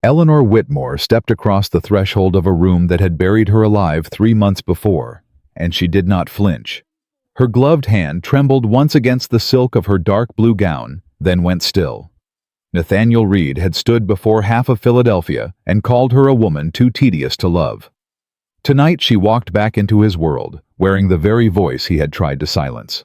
Eleanor Whitmore stepped across the threshold of a room that had buried her alive 3 months before, and she did not flinch. Her gloved hand trembled once against the silk of her dark blue gown, then went still. Nathaniel Reed had stood before half of Philadelphia and called her a woman too tedious to love. Tonight she walked back into his world, wearing the very voice he had tried to silence.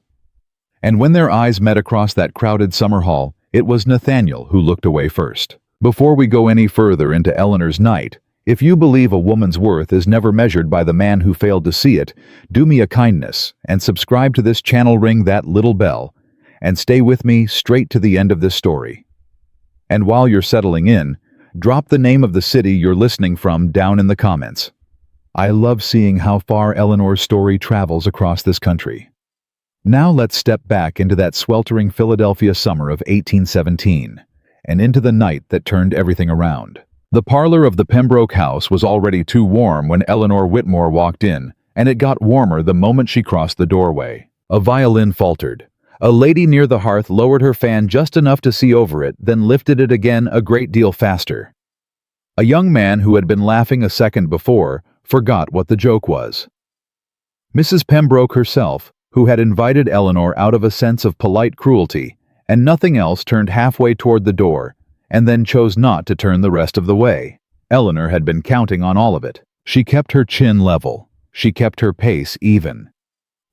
And when their eyes met across that crowded summer hall, it was Nathaniel who looked away first. Before we go any further into Eleanor's night, if you believe a woman's worth is never measured by the man who failed to see it, do me a kindness and subscribe to this channel, ring that little bell, and stay with me straight to the end of this story. And while you're settling in, drop the name of the city you're listening from down in the comments. I love seeing how far Eleanor's story travels across this country. Now let's step back into that sweltering Philadelphia summer of 1817. And into the night that turned everything around. The parlor of the Pembroke house was already too warm when Eleanor Whitmore walked in, and it got warmer the moment she crossed the doorway. A violin faltered. A lady near the hearth lowered her fan just enough to see over it, then lifted it again a great deal faster. A young man who had been laughing a second before forgot what the joke was. Mrs. Pembroke herself, who had invited Eleanor out of a sense of polite cruelty, and nothing else, turned halfway toward the door, and then chose not to turn the rest of the way. Eleanor had been counting on all of it. She kept her chin level. She kept her pace even.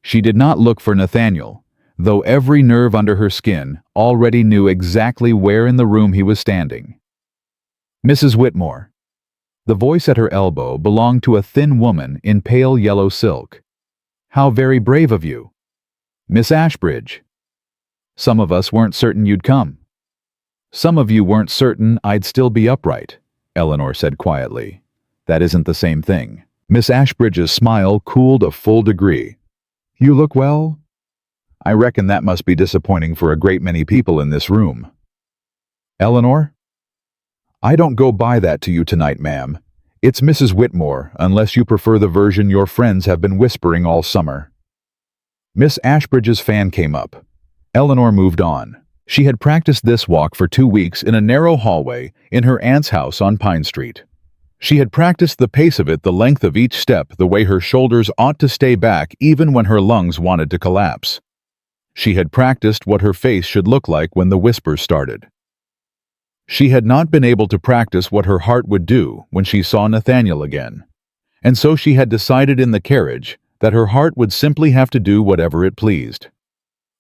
She did not look for Nathaniel, though every nerve under her skin already knew exactly where in the room he was standing. Mrs. Whitmore. The voice at her elbow belonged to a thin woman in pale yellow silk. How very brave of you. Miss Ashbridge. Some of us weren't certain you'd come. Some of you weren't certain I'd still be upright, Eleanor said quietly. That isn't the same thing. Miss Ashbridge's smile cooled a full degree. You look well? I reckon that must be disappointing for a great many people in this room. Eleanor? I don't go by that to you tonight, ma'am. It's Mrs. Whitmore, unless you prefer the version your friends have been whispering all summer. Miss Ashbridge's fan came up. Eleanor moved on. She had practiced this walk for 2 weeks in a narrow hallway in her aunt's house on Pine Street. She had practiced the pace of it, the length of each step, the way her shoulders ought to stay back even when her lungs wanted to collapse. She had practiced what her face should look like when the whispers started. She had not been able to practice what her heart would do when she saw Nathaniel again. And so she had decided in the carriage that her heart would simply have to do whatever it pleased.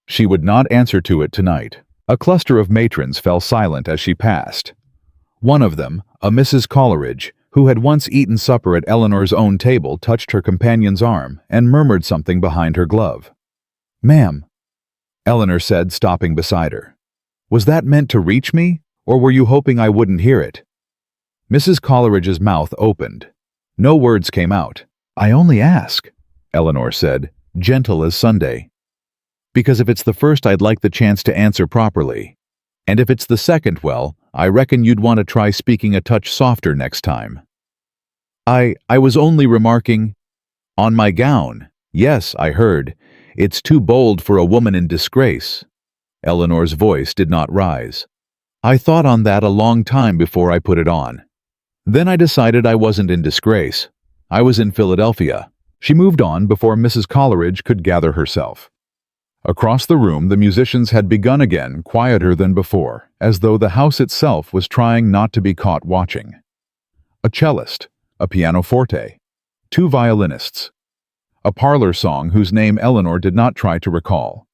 She would not answer to it tonight. A cluster of matrons fell silent as she passed. One of them, a Mrs. Coleridge, who had once eaten supper at Eleanor's own table, touched her companion's arm and murmured something behind her glove. Ma'am, Eleanor said, stopping beside her. Was that meant to reach me, or were you hoping I wouldn't hear it? Mrs. Coleridge's mouth opened. No words came out. I only ask, Eleanor said, gentle as Sunday. Because if it's the first, I'd like the chance to answer properly. And if it's the second, well, I reckon you'd want to try speaking a touch softer next time. I was only remarking, on my gown. Yes, I heard. It's too bold for a woman in disgrace. Eleanor's voice did not rise. I thought on that a long time before I put it on. Then I decided I wasn't in disgrace. I was in Philadelphia. She moved on before Mrs. Coleridge could gather herself. Across the room, the musicians had begun again, quieter than before, as though the house itself was trying not to be caught watching. A cellist, a pianoforte, 2 violinists, a parlor song whose name Eleanor did not try to recall.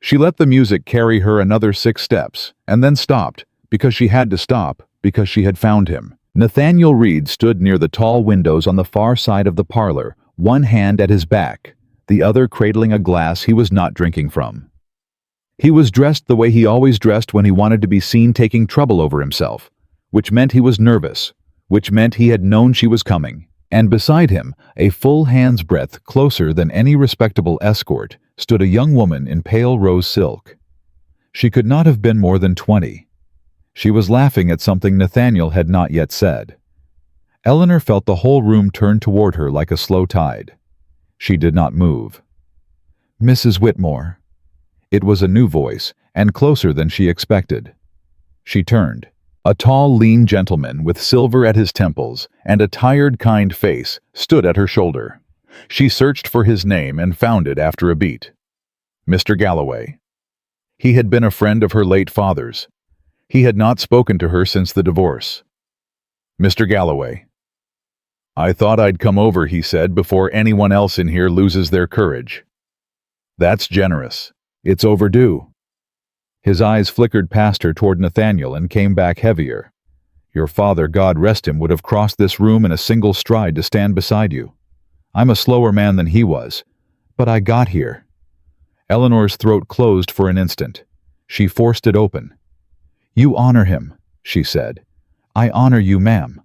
She let the music carry her another 6 steps, and then stopped, because she had to stop, because she had found him. Nathaniel Reed stood near the tall windows on the far side of the parlor, one hand at his back, the other cradling a glass he was not drinking from. He was dressed the way he always dressed when he wanted to be seen taking trouble over himself, which meant he was nervous, which meant he had known she was coming. And beside him, a full hand's breadth closer than any respectable escort, stood a young woman in pale rose silk. She could not have been more than 20. She was laughing at something Nathaniel had not yet said. Eleanor felt the whole room turn toward her like a slow tide. She did not move. Mrs. Whitmore. It was a new voice, and closer than she expected. She turned. A tall, lean gentleman with silver at his temples and a tired, kind face stood at her shoulder. She searched for his name and found it after a beat. Mr. Galloway. He had been a friend of her late father's. He had not spoken to her since the divorce. Mr. Galloway. I thought I'd come over, he said, before anyone else in here loses their courage. That's generous. It's overdue. His eyes flickered past her toward Nathaniel and came back heavier. Your father, God rest him, would have crossed this room in a single stride to stand beside you. I'm a slower man than he was, but I got here. Eleanor's throat closed for an instant. She forced it open. You honor him, she said. I honor you, ma'am.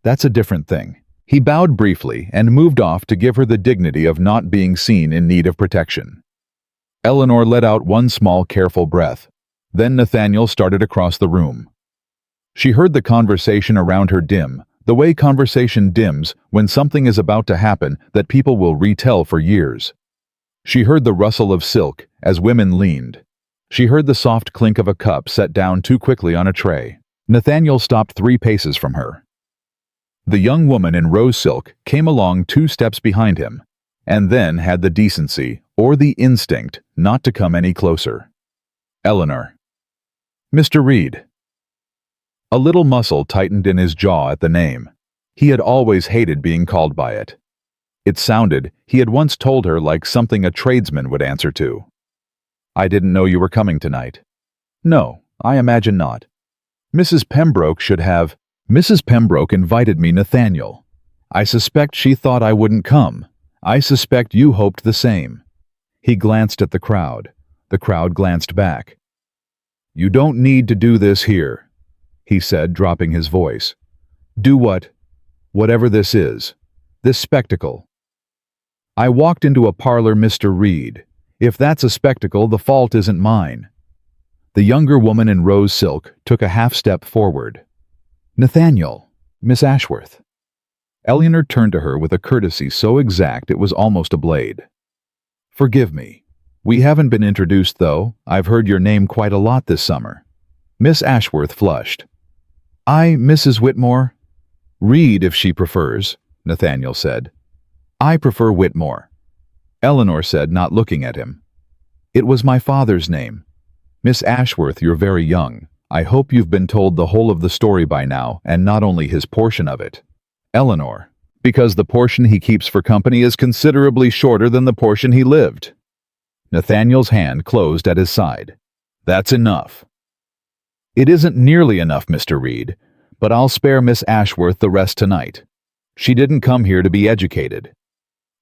That's a different thing. He bowed briefly and moved off to give her the dignity of not being seen in need of protection. Eleanor let out one small, careful breath. Then Nathaniel started across the room. She heard the conversation around her dim, the way conversation dims when something is about to happen that people will retell for years. She heard the rustle of silk as women leaned. She heard the soft clink of a cup set down too quickly on a tray. Nathaniel stopped 3 paces from her. The young woman in rose silk came along 2 steps behind him, and then had the decency, or the instinct, not to come any closer. Eleanor. Mr. Reed. A little muscle tightened in his jaw at the name. He had always hated being called by it. It sounded, he had once told her, like something a tradesman would answer to. I didn't know you were coming tonight. No, I imagine not. Mrs. Pembroke should have. Mrs. Pembroke invited me, Nathaniel. I suspect she thought I wouldn't come. I suspect you hoped the same. He glanced at the crowd. The crowd glanced back. You don't need to do this here, he said, dropping his voice. Do what? Whatever this is. This spectacle. I walked into a parlor, Mr. Reed. If that's a spectacle, the fault isn't mine. The younger woman in rose silk took a half-step forward. Nathaniel, Miss Ashworth. Eleanor turned to her with a courtesy so exact it was almost a blade. Forgive me. We haven't been introduced, though. I've heard your name quite a lot this summer. Miss Ashworth flushed. Mrs. Whitmore? Reed, if she prefers, Nathaniel said. I prefer Whitmore, Eleanor said, not looking at him. It was my father's name. Miss Ashworth, you're very young. I hope you've been told the whole of the story by now, and not only his portion of it. Eleanor, because the portion he keeps for company is considerably shorter than the portion he lived. Nathaniel's hand closed at his side. That's enough. It isn't nearly enough, Mr. Reed, but I'll spare Miss Ashworth the rest tonight. She didn't come here to be educated.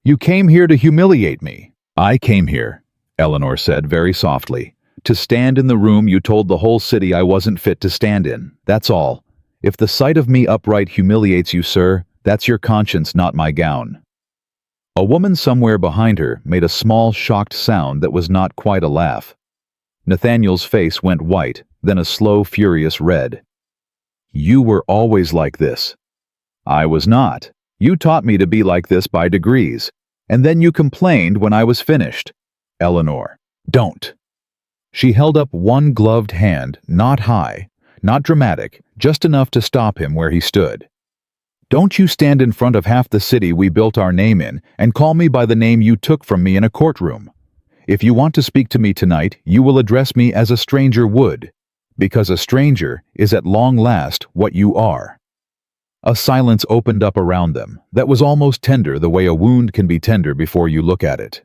You came here to humiliate me. I came here, Eleanor said very softly, to stand in the room you told the whole city I wasn't fit to stand in. That's all. If the sight of me upright humiliates you, sir, that's your conscience, not my gown. A woman somewhere behind her made a small, shocked sound that was not quite a laugh. Nathaniel's face went white, then a slow, furious red. You were always like this. I was not. You taught me to be like this by degrees, and then you complained when I was finished. Eleanor, don't. She held up one gloved hand, not high, not dramatic, just enough to stop him where he stood. Don't you stand in front of half the city we built our name in and call me by the name you took from me in a courtroom. If you want to speak to me tonight, you will address me as a stranger would, because a stranger is at long last what you are. A silence opened up around them that was almost tender, the way a wound can be tender before you look at it.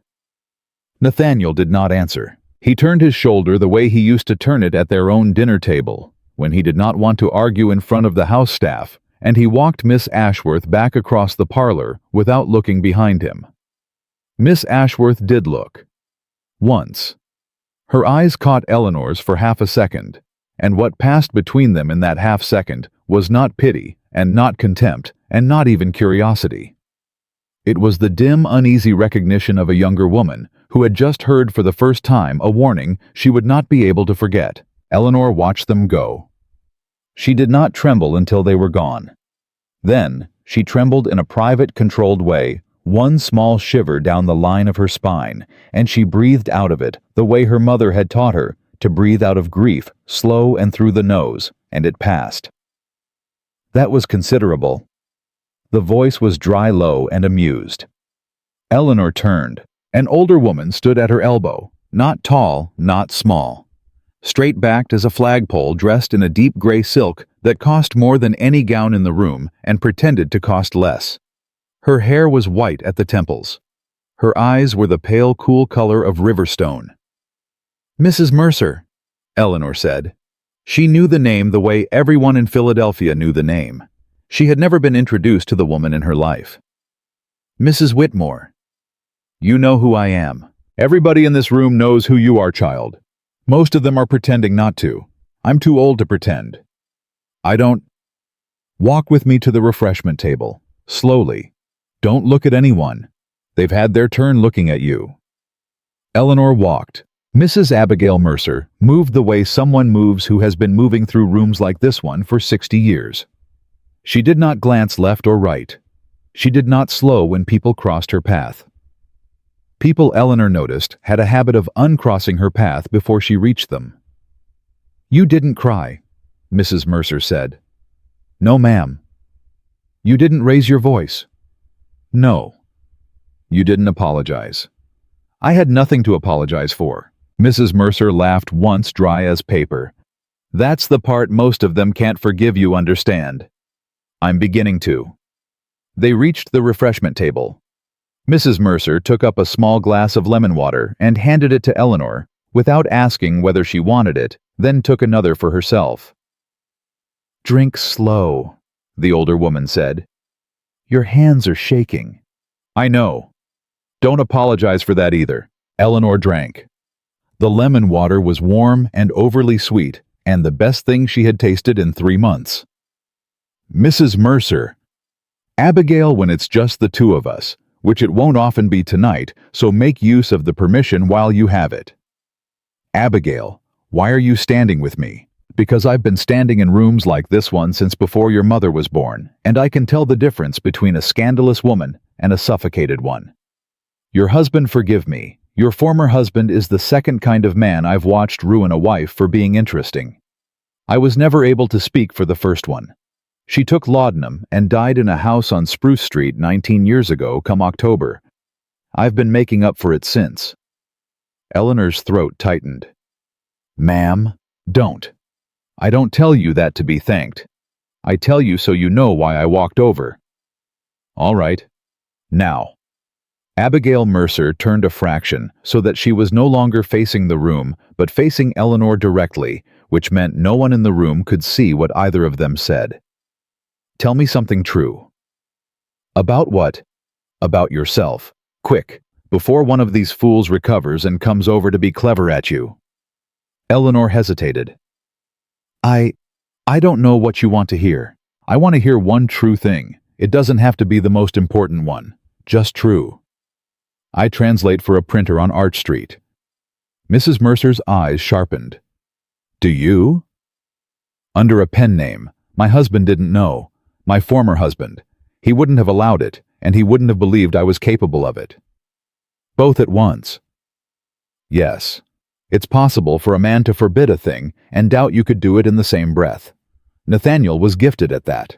Nathaniel did not answer. He turned his shoulder the way he used to turn it at their own dinner table, when he did not want to argue in front of the house staff, and he walked Miss Ashworth back across the parlor without looking behind him. Miss Ashworth did look. Once. Her eyes caught Eleanor's for half a second, and what passed between them in that half second was not pity, and not contempt, and not even curiosity. It was the dim, uneasy recognition of a younger woman who had just heard for the first time a warning she would not be able to forget. Eleanor watched them go. She did not tremble until they were gone. Then, she trembled in a private, controlled way, one small shiver down the line of her spine, and she breathed out of it the way her mother had taught her, to breathe out of grief, slow and through the nose, and it passed. That was considerable. The voice was dry, low, and amused. Eleanor turned. An older woman stood at her elbow, not tall, not small. Straight-backed as a flagpole, dressed in a deep gray silk that cost more than any gown in the room and pretended to cost less. Her hair was white at the temples. Her eyes were the pale, cool color of riverstone. "Mrs. Mercer," Eleanor said. She knew the name the way everyone in Philadelphia knew the name. She had never been introduced to the woman in her life. "Mrs. Whitmore." "You know who I am. Everybody in this room knows who you are, child. Most of them are pretending not to. I'm too old to pretend. I don't. Walk with me to the refreshment table. Slowly. Don't look at anyone. They've had their turn looking at you." Eleanor walked. Mrs. Abigail Mercer moved the way someone moves who has been moving through rooms like this one for 60 years. She did not glance left or right. She did not slow when people crossed her path. People Eleanor noticed had a habit of uncrossing her path before she reached them. "You didn't cry," Mrs. Mercer said. "No, ma'am." "You didn't raise your voice." "No." "You didn't apologize." "I had nothing to apologize for." Mrs. Mercer laughed once, dry as paper. "That's the part most of them can't forgive you, understand. I'm beginning to." They reached the refreshment table. Mrs. Mercer took up a small glass of lemon water and handed it to Eleanor, without asking whether she wanted it, then took another for herself. "Drink slow," the older woman said. "Your hands are shaking." "I know. Don't apologize for that either." Eleanor drank. The lemon water was warm and overly sweet, and the best thing she had tasted in 3 months. "Mrs. Mercer." "Abigail, when it's just the two of us, which it won't often be tonight, so make use of the permission while you have it." "Abigail, why are you standing with me?" "Because I've been standing in rooms like this one since before your mother was born, and I can tell the difference between a scandalous woman and a suffocated one. Your husband, forgive me, your former husband is the second kind of man I've watched ruin a wife for being interesting. I was never able to speak for the first one. She took laudanum and died in a house on Spruce Street 19 years ago come October. I've been making up for it since." Eleanor's throat tightened. "Ma'am, don't. I don't tell you that to be thanked. I tell you so you know why I walked over." "All right. Now." Abigail Mercer turned a fraction so that she was no longer facing the room, but facing Eleanor directly, which meant no one in the room could see what either of them said. "Tell me something true." "About what?" "About yourself. Quick, before one of these fools recovers and comes over to be clever at you." Eleanor hesitated. I don't know what you want to hear. I want to hear one true thing. It doesn't have to be the most important one. Just true." "I translate for a printer on Arch Street." Mrs. Mercer's eyes sharpened. "Do you?" "Under a pen name. My husband didn't know. My former husband. He wouldn't have allowed it, and he wouldn't have believed I was capable of it." "Both at once?" "Yes. It's possible for a man to forbid a thing and doubt you could do it in the same breath. Nathaniel was gifted at that."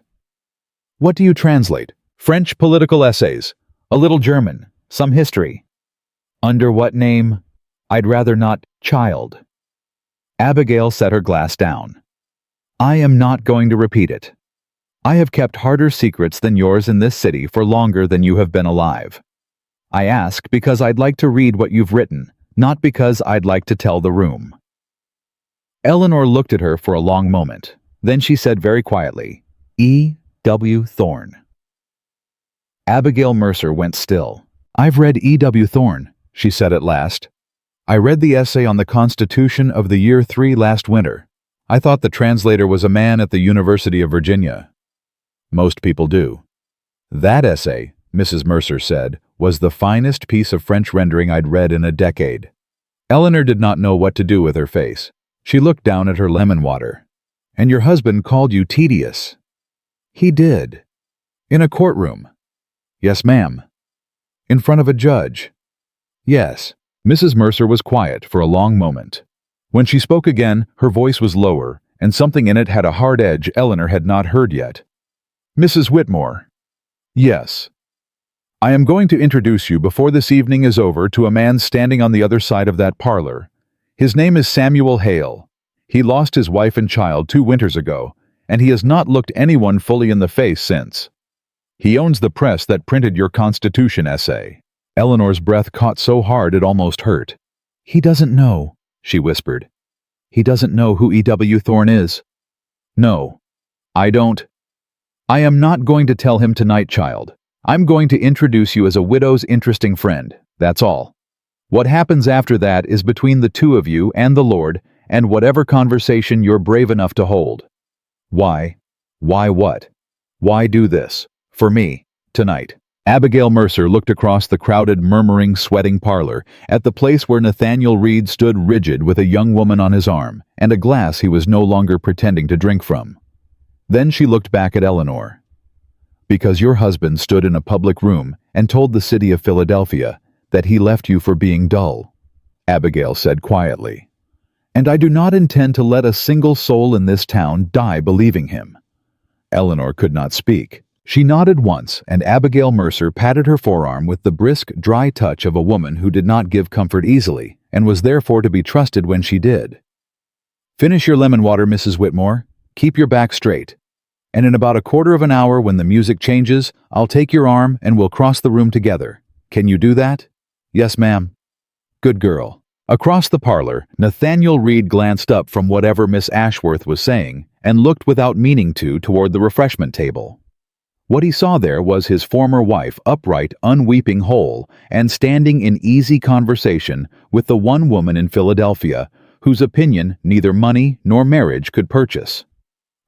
"What do you translate? French political essays? A little German? Some history?" "Under what name?" "I'd rather not, child." Abigail set her glass down. "I am not going to repeat it. I have kept harder secrets than yours in this city for longer than you have been alive. I ask because I'd like to read what you've written, not because I'd like to tell the room." Eleanor looked at her for a long moment. Then she said very quietly, "E. W. Thorne." Abigail Mercer went still. "I've read E. W. Thorne," she said at last. "I read the essay on the Constitution of the Year 3 last winter. I thought the translator was a man at the University of Virginia." "Most people do." "That essay," Mrs. Mercer said, "was the finest piece of French rendering I'd read in a decade." Eleanor did not know what to do with her face. She looked down at her lemon water. "And your husband called you tedious." "He did." "In a courtroom?" "Yes, ma'am." "In front of a judge?" "Yes." Mrs. Mercer was quiet for a long moment. When she spoke again, her voice was lower, and something in it had a hard edge Eleanor had not heard yet. Mrs. Whitmore. Yes. I am going to introduce you before this evening is over to a man standing on the other side of that parlor. His name is Samuel Hale. He lost his wife and child 2 winters ago, and he has not looked anyone fully in the face since. He owns the press that printed your Constitution essay. Eleanor's breath caught so hard it almost hurt. He doesn't know, she whispered. He doesn't know who E.W. Thorne is. No, I don't. I am not going to tell him tonight, child. I'm going to introduce you as a widow's interesting friend, that's all. What happens after that is between the two of you and the Lord, and whatever conversation you're brave enough to hold. Why? Why what? Why do this? For me, tonight. Abigail Mercer looked across the crowded, murmuring, sweating parlor at the place where Nathaniel Reed stood rigid with a young woman on his arm and a glass he was no longer pretending to drink from. Then she looked back at Eleanor. Because your husband stood in a public room and told the city of Philadelphia that he left you for being dull, Abigail said quietly. And I do not intend to let a single soul in this town die believing him. Eleanor could not speak. She nodded once, and Abigail Mercer patted her forearm with the brisk, dry touch of a woman who did not give comfort easily, and was therefore to be trusted when she did. Finish your lemon water, Mrs. Whitmore. Keep your back straight. And in about a quarter of an hour, when the music changes, I'll take your arm and we'll cross the room together. Can you do that? Yes, ma'am. Good girl. Across the parlor, Nathaniel Reed glanced up from whatever Miss Ashworth was saying and looked without meaning to toward the refreshment table. What he saw there was his former wife upright, unweeping whole, and standing in easy conversation with the one woman in Philadelphia whose opinion neither money nor marriage could purchase.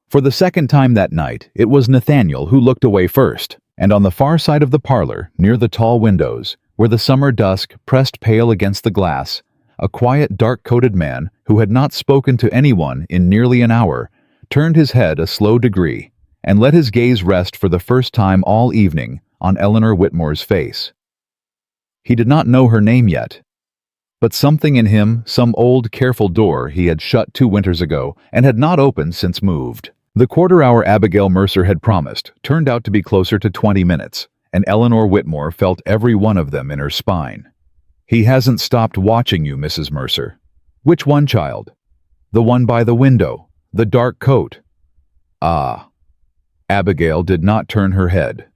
For the second time that night, it was Nathaniel who looked away first, and on the far side of the parlor, near the tall windows, where the summer dusk pressed pale against the glass, a quiet, dark-coated man who had not spoken to anyone in nearly an hour turned his head a slow degree and let his gaze rest for the first time all evening on Eleanor Whitmore's face. He did not know her name yet, but something in him, some old, careful door he had shut 2 winters ago and had not opened since moved. The quarter-hour Abigail Mercer had promised turned out to be closer to 20 minutes, and Eleanor Whitmore felt every one of them in her spine. He hasn't stopped watching you, Mrs. Mercer. Which one, child? The one by the window, the dark coat. Ah. Abigail did not turn her head.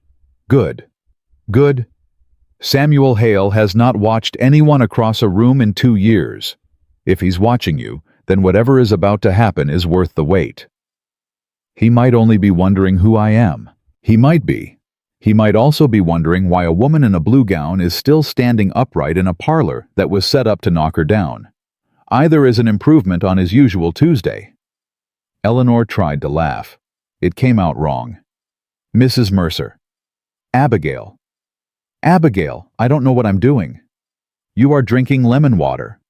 Good. Good. Samuel Hale has not watched anyone across a room in 2 years. If he's watching you, then whatever is about to happen is worth the wait. He might only be wondering who I am. He might be. He might also be wondering why a woman in a blue gown is still standing upright in a parlor that was set up to knock her down. Either is an improvement on his usual Tuesday. Eleanor tried to laugh. It came out wrong. Mrs. Mercer. Abigail. Abigail, I don't know what I'm doing. You are drinking lemon water.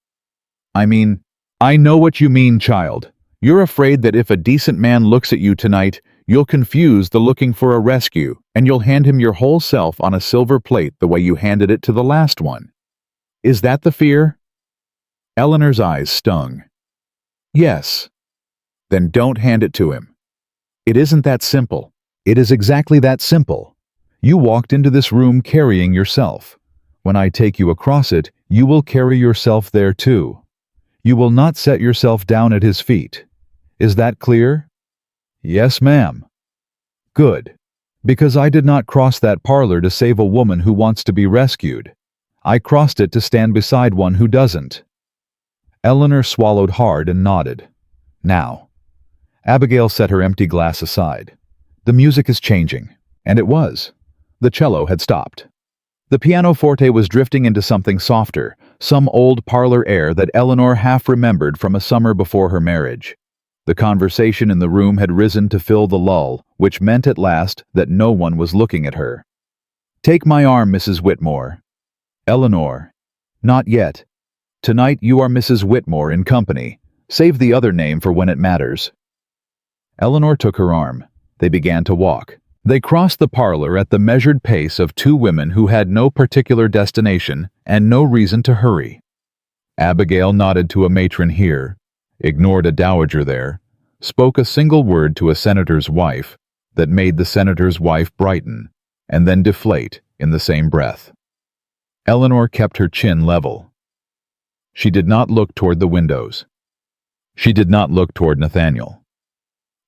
I know what you mean, child. You're afraid that if a decent man looks at you tonight, you'll confuse the looking for a rescue, and you'll hand him your whole self on a silver plate the way you handed it to the last one. Is that the fear? Eleanor's eyes stung. Yes. Then don't hand it to him. It isn't that simple. It is exactly that simple. You walked into this room carrying yourself. When I take you across it, you will carry yourself there too. You will not set yourself down at his feet. Is that clear? Yes, ma'am. Good. Because I did not cross that parlor to save a woman who wants to be rescued. I crossed it to stand beside one who doesn't. Eleanor swallowed hard and nodded. Now. Abigail set her empty glass aside. The music is changing. And it was. The cello had stopped. The pianoforte was drifting into something softer, some old parlor air that Eleanor half remembered from a summer before her marriage. The conversation in the room had risen to fill the lull, which meant at last that no one was looking at her. Take my arm, Mrs. Whitmore. Eleanor. Not yet. Tonight you are Mrs. Whitmore in company. Save the other name for when it matters. Eleanor took her arm. They began to walk. They crossed the parlor at the measured pace of 2 women who had no particular destination and no reason to hurry. Abigail nodded to a matron here, ignored a dowager there, spoke a single word to a senator's wife, that made the senator's wife brighten and then deflate in the same breath. Eleanor kept her chin level. She did not look toward the windows. She did not look toward Nathaniel.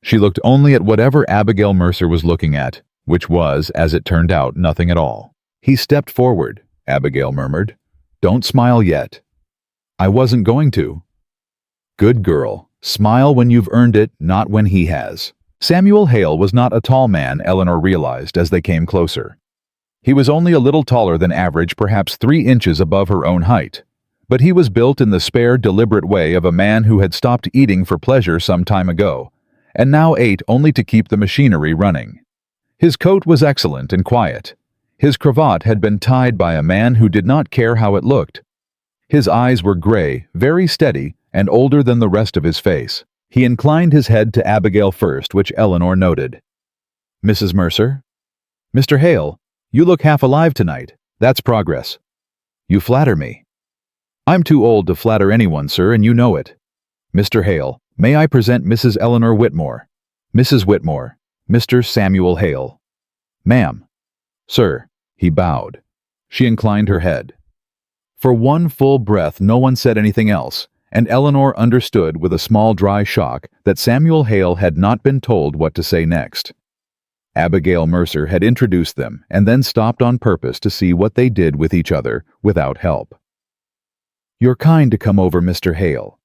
She looked only at whatever Abigail Mercer was looking at, which was, as it turned out, nothing at all. "He stepped forward," Abigail murmured. "Don't smile yet." "I wasn't going to." "Good girl. Smile when you've earned it, not when he has." Samuel Hale was not a tall man, Eleanor realized as they came closer. He was only a little taller than average, perhaps 3 inches above her own height. But he was built in the spare, deliberate way of a man who had stopped eating for pleasure some time ago, and now ate only to keep the machinery running. His coat was excellent and quiet. His cravat had been tied by a man who did not care how it looked. His eyes were gray, very steady, and older than the rest of his face. He inclined his head to Abigail first, which Eleanor noted. "Mrs. Mercer?" "Mr. Hale, you look half alive tonight. That's progress." "You flatter me." "I'm too old to flatter anyone, sir, and you know it." "Mr. Hale, may I present Mrs. Eleanor Whitmore?" "Mrs. Whitmore, Mr. Samuel Hale." "Ma'am." "Sir." He bowed. She inclined her head. For one full breath no one said anything else, and Eleanor understood with a small dry shock that Samuel Hale had not been told what to say next. Abigail Mercer had introduced them and then stopped on purpose to see what they did with each other without help. "You're kind to come over, Mr. Hale,"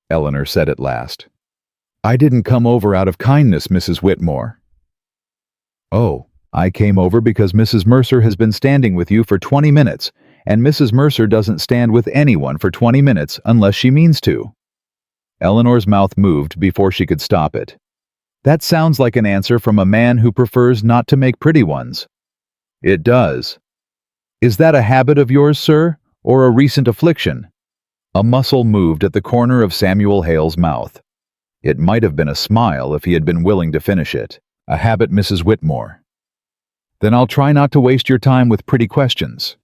Eleanor said at last. "I didn't come over out of kindness, Mrs. Whitmore." "Oh, I came over because Mrs. Mercer has been standing with you for 20 minutes, and Mrs. Mercer doesn't stand with anyone for 20 minutes unless she means to." Eleanor's mouth moved before she could stop it. "That sounds like an answer from a man who prefers not to make pretty ones." "It does." "Is that a habit of yours, sir, or a recent affliction?" A muscle moved at the corner of Samuel Hale's mouth. It might have been a smile if he had been willing to finish it. "A habit, Mrs. Whitmore." "Then I'll try not to waste your time with pretty questions."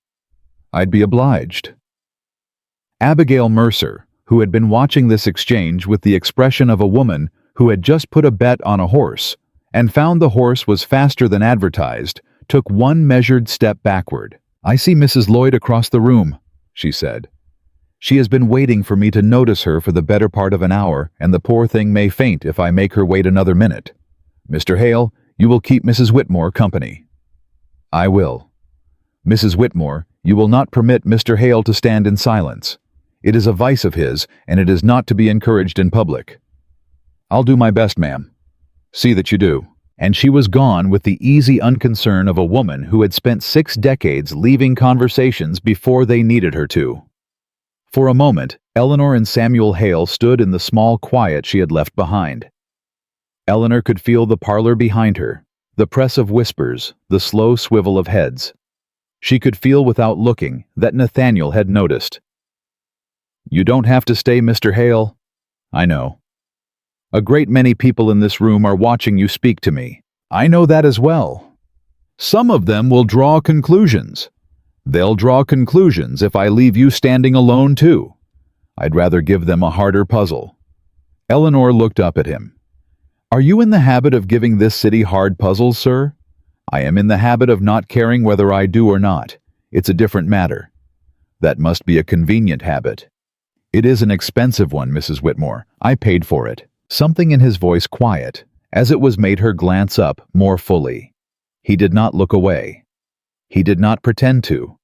"I'd be obliged." Abigail Mercer, who had been watching this exchange with the expression of a woman who had just put a bet on a horse and found the horse was faster than advertised, took one measured step backward. "I see Mrs. Lloyd across the room," she said. "She has been waiting for me to notice her for the better part of an hour, and the poor thing may faint if I make her wait another minute. Mr. Hale, you will keep Mrs. Whitmore company." "I will." "Mrs. Whitmore, you will not permit Mr. Hale to stand in silence. It is a vice of his, and it is not to be encouraged in public." "I'll do my best, ma'am." "See that you do." And she was gone with the easy unconcern of a woman who had spent 6 decades leaving conversations before they needed her to. For a moment, Eleanor and Samuel Hale stood in the small quiet she had left behind. Eleanor could feel the parlor behind her, the press of whispers, the slow swivel of heads. She could feel without looking that Nathaniel had noticed. "You don't have to stay, Mr. Hale." "I know." "A great many people in this room are watching you speak to me." "I know that as well." "Some of them will draw conclusions." "They'll draw conclusions if I leave you standing alone too." "I'd rather give them a harder puzzle." Eleanor looked up at him. "Are you in the habit of giving this city hard puzzles, sir?" "I am in the habit of not caring whether I do or not. It's a different matter." "That must be a convenient habit." "It is an expensive one, Mrs. Whitmore. I paid for it." Something in his voice quiet, as it was made her glance up more fully. He did not look away. He did not pretend to.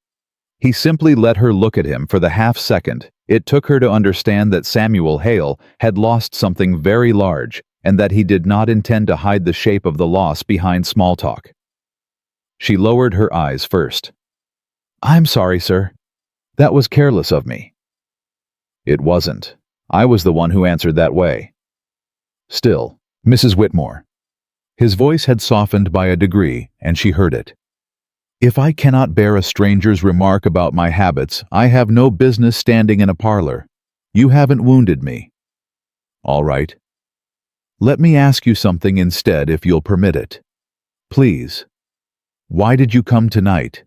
He simply let her look at him for the half-second it took her to understand that Samuel Hale had lost something very large and that he did not intend to hide the shape of the loss behind small talk. She lowered her eyes first. "I'm sorry, sir. That was careless of me." "It wasn't. I was the one who answered that way." "Still, Mrs. Whitmore." His voice had softened by a degree, and she heard it. "If I cannot bear a stranger's remark about my habits, I have no business standing in a parlor. You haven't wounded me." "All right." "Let me ask you something instead, if you'll permit it." "Please." "Why did you come tonight?"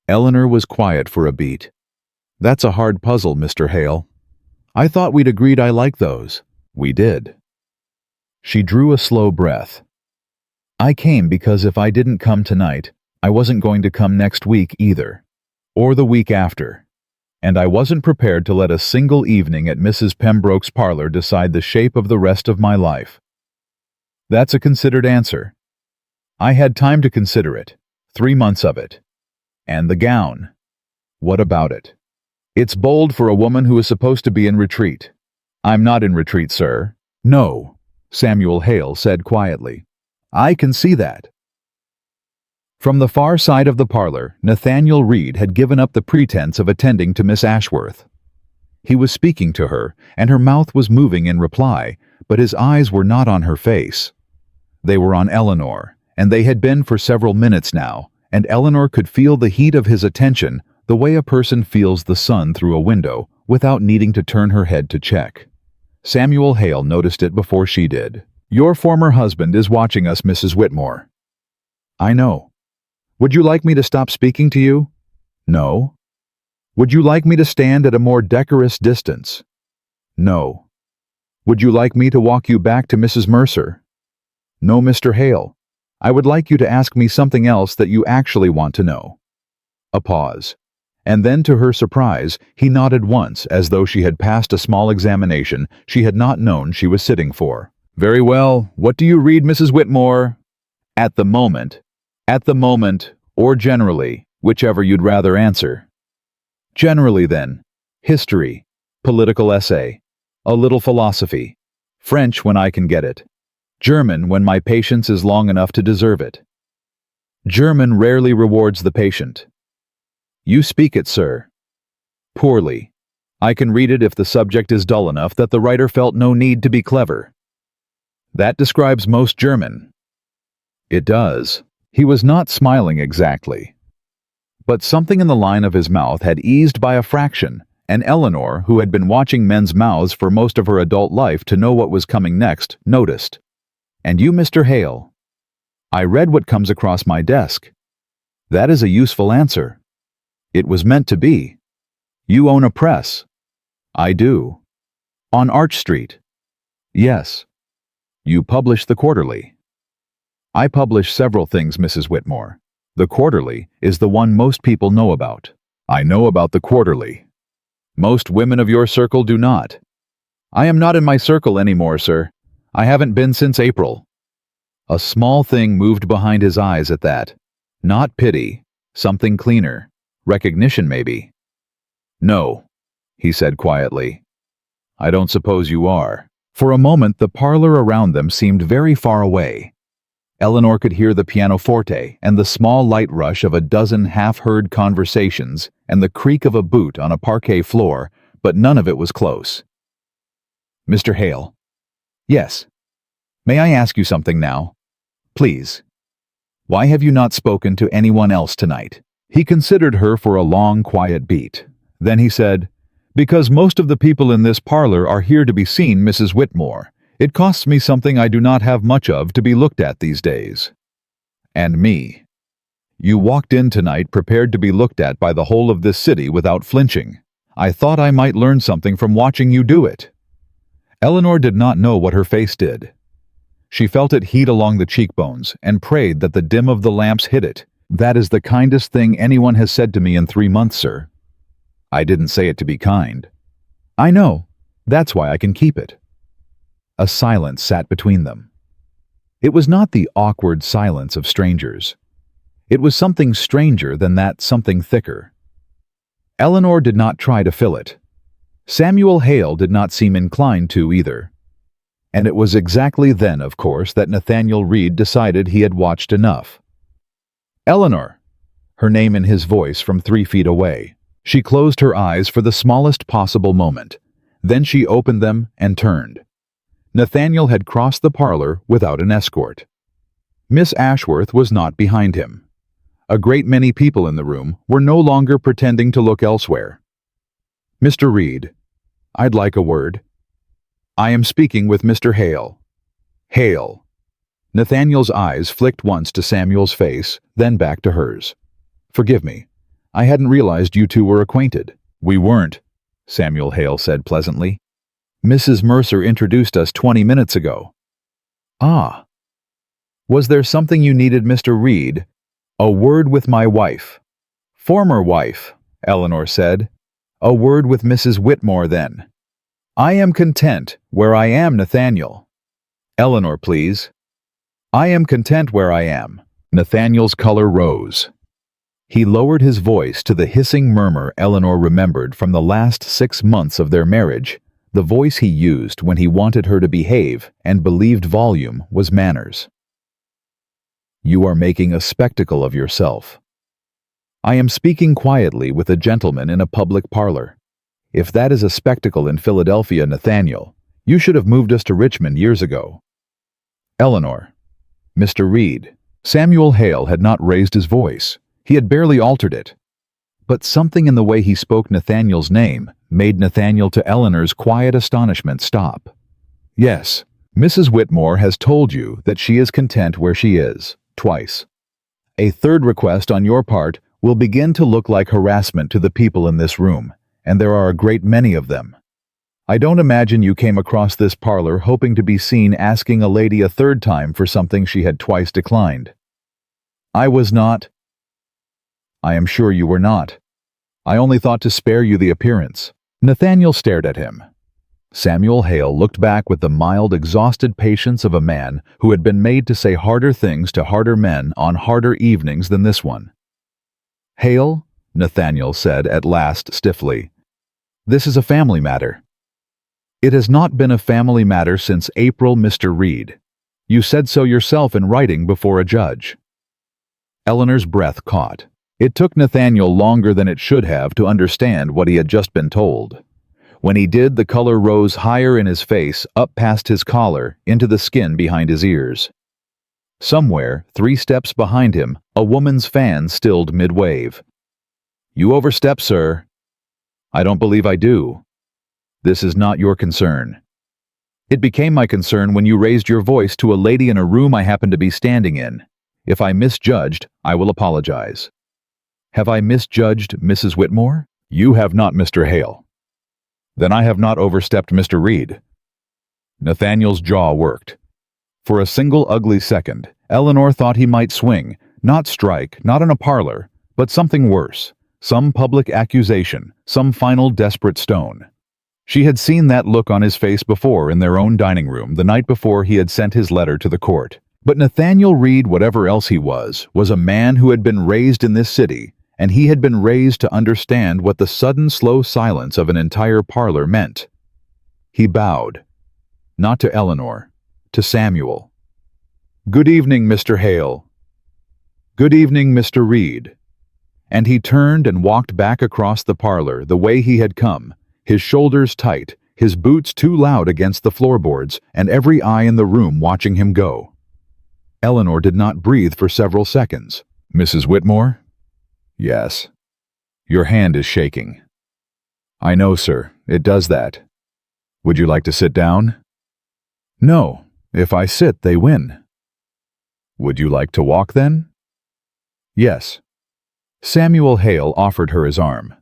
Eleanor was quiet for a beat. "That's a hard puzzle, Mr. Hale. I thought we'd agreed I like those." "We did." She drew a slow breath. I came because if I didn't come tonight, I wasn't going to come next week either, or the week after. And I wasn't prepared to let a single evening at Mrs. Pembroke's parlor decide the shape of the rest of my life. That's a considered answer. I had time to consider it, 3 months of it. And the gown. What about it? It's bold for a woman who is supposed to be in retreat. I'm not in retreat, sir. No, Samuel Hale said quietly. I can see that. From the far side of the parlor, Nathaniel Reed had given up the pretense of attending to Miss Ashworth. He was speaking to her, and her mouth was moving in reply, but his eyes were not on her face. They were on Eleanor, and they had been for several minutes now, and Eleanor could feel the heat of his attention the way a person feels the sun through a window without needing to turn her head to check. Samuel Hale noticed it before she did. Your former husband is watching us, Mrs. Whitmore. I know. Would you like me to stop speaking to you? No. Would you like me to stand at a more decorous distance? No. Would you like me to walk you back to Mrs. Mercer? No, Mr. Hale. I would like you to ask me something else that you actually want to know. A pause. And then, to her surprise, he nodded once as though she had passed a small examination she had not known she was sitting for. Very well. What do you read, Mrs. Whitmore? At the moment, or generally, whichever you'd rather answer. Generally, then. History, political essay, a little philosophy, French when I can get it, German when my patience is long enough to deserve it. German rarely rewards the patient. You speak it, sir. Poorly. I can read it if the subject is dull enough that the writer felt no need to be clever. That describes most German. It does. He was not smiling exactly. But something in the line of his mouth had eased by a fraction, and Eleanor, who had been watching men's mouths for most of her adult life to know what was coming next, noticed. And you, Mr. Hale? I read what comes across my desk. That is a useful answer. It was meant to be. You own a press. I do. On Arch Street. Yes. You publish the Quarterly. I publish several things, Mrs. Whitmore. The Quarterly is the one most people know about. I know about the Quarterly. Most women of your circle do not. I am not in my circle anymore, sir. I haven't been since April. A small thing moved behind his eyes at that. Not pity. Something cleaner. Recognition, maybe. No, he said quietly. I don't suppose you are. For a moment, the parlor around them seemed very far away. Eleanor could hear the pianoforte and the small light rush of a dozen half-heard conversations and the creak of a boot on a parquet floor, but none of it was close. Mr. Hale. Yes. May I ask you something now? Please. Why have you not spoken to anyone else tonight? He considered her for a long, quiet beat. Then he said, Because most of the people in this parlor are here to be seen, Mrs. Whitmore. It costs me something I do not have much of to be looked at these days. And me. You walked in tonight prepared to be looked at by the whole of this city without flinching. I thought I might learn something from watching you do it. Eleanor did not know what her face did. She felt it heat along the cheekbones and prayed that the dim of the lamps hid it. That is the kindest thing anyone has said to me in 3 months, sir. I didn't say it to be kind. I know. That's why I can keep it. A silence sat between them. It was not the awkward silence of strangers. It was something stranger than that, something thicker. Eleanor did not try to fill it. Samuel Hale did not seem inclined to either. And it was exactly then, of course, that Nathaniel Reed decided he had watched enough. Eleanor! Her name in his voice from 3 feet away. She closed her eyes for the smallest possible moment. Then she opened them and turned. Nathaniel had crossed the parlor without an escort. Miss Ashworth was not behind him. A great many people in the room were no longer pretending to look elsewhere. Mr. Reed, I'd like a word. I am speaking with Mr. Hale. Hale. Nathaniel's eyes flicked once to Samuel's face, then back to hers. Forgive me. I hadn't realized you two were acquainted. We weren't, Samuel Hale said pleasantly. Mrs. Mercer introduced us 20 minutes ago. Ah. Was there something you needed, Mr. Reed? A word with my wife. Former wife, Eleanor said. A word with Mrs. Whitmore, then. I am content where I am, Nathaniel. Eleanor, please. I am content where I am. Nathaniel's color rose. He lowered his voice to the hissing murmur Eleanor remembered from the last 6 months of their marriage. The voice he used when he wanted her to behave and believed volume was manners. You are making a spectacle of yourself. I am speaking quietly with a gentleman in a public parlor. If that is a spectacle in Philadelphia, Nathaniel, you should have moved us to Richmond years ago. Eleanor. Mr. Reed. Samuel Hale had not raised his voice. He had barely altered it. But something in the way he spoke Nathaniel's name made Nathaniel, to Eleanor's quiet astonishment, stop. Yes, Mrs. Whitmore has told you that she is content where she is, twice. A third request on your part will begin to look like harassment to the people in this room, and there are a great many of them. I don't imagine you came across this parlor hoping to be seen asking a lady a third time for something she had twice declined. I was not. I am sure you were not. I only thought to spare you the appearance. Nathaniel stared at him. Samuel Hale looked back with the mild, exhausted patience of a man who had been made to say harder things to harder men on harder evenings than this one. Hale, Nathaniel said at last stiffly, this is a family matter. It has not been a family matter since April, Mr. Reed. You said so yourself in writing before a judge. Eleanor's breath caught. It took Nathaniel longer than it should have to understand what he had just been told. When he did, the color rose higher in his face, up past his collar, into the skin behind his ears. Somewhere, 3 steps behind him, a woman's fan stilled mid-wave. You overstep, sir. I don't believe I do. This is not your concern. It became my concern when you raised your voice to a lady in a room I happened to be standing in. If I misjudged, I will apologize. Have I misjudged Mrs. Whitmore? You have not, Mr. Hale. Then I have not overstepped Mr. Reed. Nathaniel's jaw worked. For a single ugly second, Eleanor thought he might swing, not strike, not in a parlor, but something worse, some public accusation, some final desperate stone. She had seen that look on his face before in their own dining room the night before he had sent his letter to the court. But Nathaniel Reed, whatever else he was a man who had been raised in this city, and he had been raised to understand what the sudden slow silence of an entire parlor meant. He bowed, not to Eleanor, to Samuel. Good evening, Mr. Hale. Good evening, Mr. Reed. And he turned and walked back across the parlor the way he had come, his shoulders tight, his boots too loud against the floorboards, and every eye in the room watching him go. Eleanor did not breathe for several seconds. Mrs. Whitmore? Yes. Your hand is shaking. I know, sir. It does that. Would you like to sit down? No. If I sit, they win. Would you like to walk, then? Yes. Samuel Hale offered her his arm.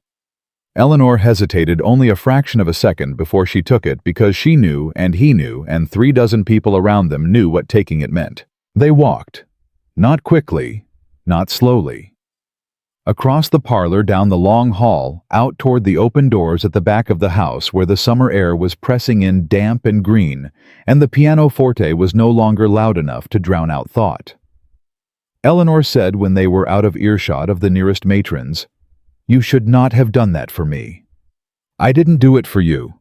Eleanor hesitated only a fraction of a second before she took it because she knew and he knew and 36 people around them knew what taking it meant. They walked. Not quickly, not slowly. Across the parlor, down the long hall, out toward the open doors at the back of the house where the summer air was pressing in damp and green, and the pianoforte was no longer loud enough to drown out thought. Eleanor said when they were out of earshot of the nearest matrons, You should not have done that for me. I didn't do it for you.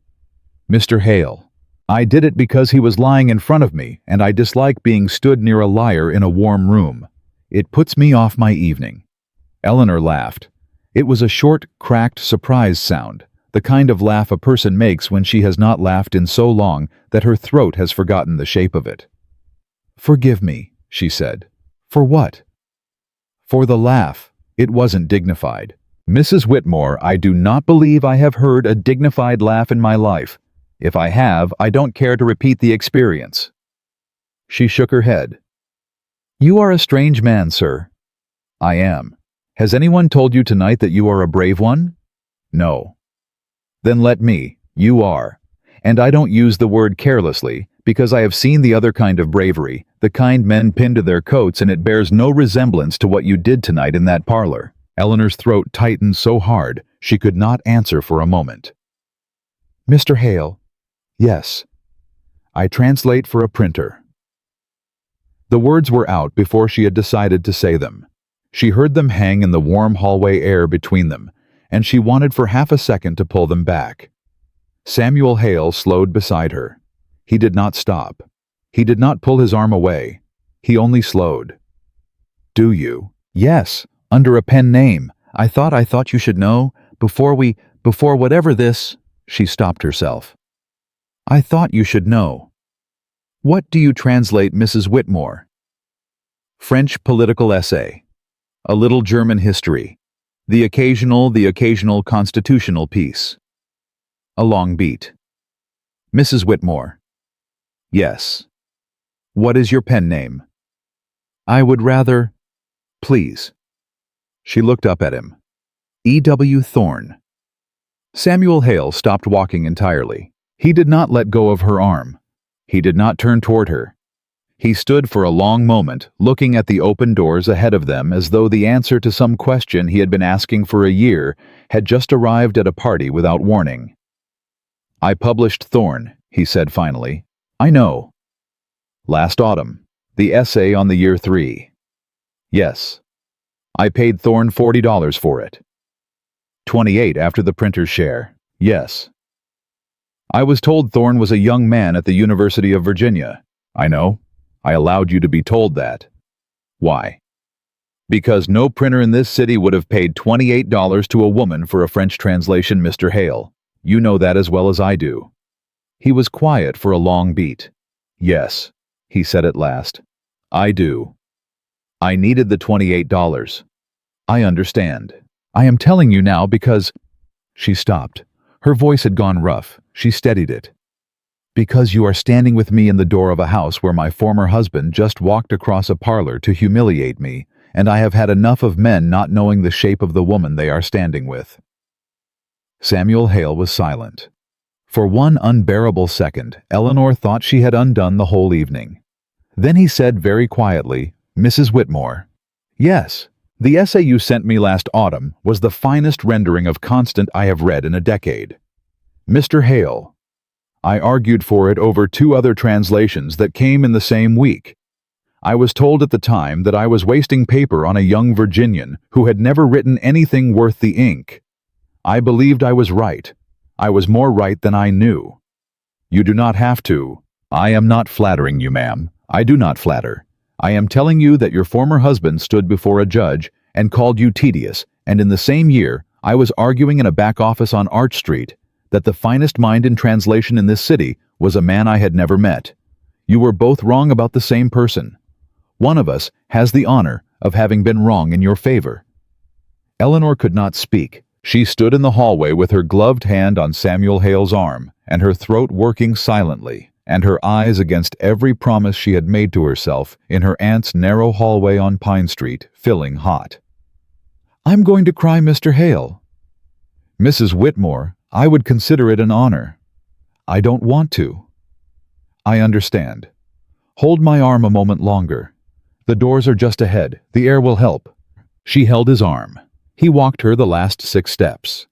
Mr. Hale, I did it because he was lying in front of me, and I dislike being stood near a liar in a warm room. It puts me off my evening. Eleanor laughed. It was a short, cracked, surprised sound, the kind of laugh a person makes when she has not laughed in so long that her throat has forgotten the shape of it. Forgive me, she said. For what? For the laugh. It wasn't dignified. Mrs. Whitmore, I do not believe I have heard a dignified laugh in my life. If I have, I don't care to repeat the experience. She shook her head. You are a strange man, sir. I am. Has anyone told you tonight that you are a brave one? No. Then let me. You are. And I don't use the word carelessly, Because I have seen the other kind of bravery, the kind men pin to their coats, and it bears no resemblance to what you did tonight in that parlor." Eleanor's throat tightened so hard she could not answer for a moment. "Mr. Hale." "Yes. I translate for a printer." The words were out before she had decided to say them. She heard them hang in the warm hallway air between them, and she wanted for half a second to pull them back. Samuel Hale slowed beside her. He did not stop. He did not pull his arm away. He only slowed. "Do you?" "Yes, under a pen name. I thought you should know, before whatever this—" She stopped herself. "I thought you should know." "What do you translate, Mrs. Whitmore?" "French political essay. A little German history. The occasional constitutional piece." A long beat. "Mrs. Whitmore." "Yes." "What is your pen name?" "I would rather—" "Please." She looked up at him. "E.W. Thorne." Samuel Hale stopped walking entirely. He did not let go of her arm. He did not turn toward her. He stood for a long moment, looking at the open doors ahead of them as though the answer to some question he had been asking for a year had just arrived at a party without warning. "I published Thorne," he said finally. "I know." "Last autumn. The essay on the year 3. "Yes." "I paid Thorne $40 for it." "28 after the printer's share." "Yes." "I was told Thorne was a young man at the University of Virginia." "I know. I allowed you to be told that." "Why?" "Because no printer in this city would have paid $28 to a woman for a French translation, Mr. Hale. You know that as well as I do." He was quiet for a long beat. "Yes," he said at last. "I do. I needed the $28. I understand. I am telling you now because—" She stopped. Her voice had gone rough. She steadied it. "Because you are standing with me in the door of a house where my former husband just walked across a parlor to humiliate me, and I have had enough of men not knowing the shape of the woman they are standing with." Samuel Hale was silent. For one unbearable second, Eleanor thought she had undone the whole evening. Then he said very quietly, "Mrs. Whitmore." "Yes. The essay you sent me last autumn was the finest rendering of Constant I have read in a decade. Mr. Hale, I argued for it over 2 other translations that came in the same week. I was told at the time that I was wasting paper on a young Virginian who had never written anything worth the ink. I believed I was right. I was more right than I knew. You do not have to. I am not flattering you, ma'am. I do not flatter. I am telling you that your former husband stood before a judge and called you tedious, and in the same year I was arguing in a back office on Arch Street that the finest mind in translation in this city was a man I had never met. You were both wrong about the same person. One of us has the honor of having been wrong in your favor." Eleanor could not speak. She stood in the hallway with her gloved hand on Samuel Hale's arm, and her throat working silently, and her eyes against every promise she had made to herself in her aunt's narrow hallway on Pine Street, filling hot. "I'm going to cry, Mr. Hale." "Mrs. Whitmore, I would consider it an honor." "I don't want to." "I understand. Hold my arm a moment longer. The doors are just ahead. The air will help." She held his arm. He walked her the last 6 steps.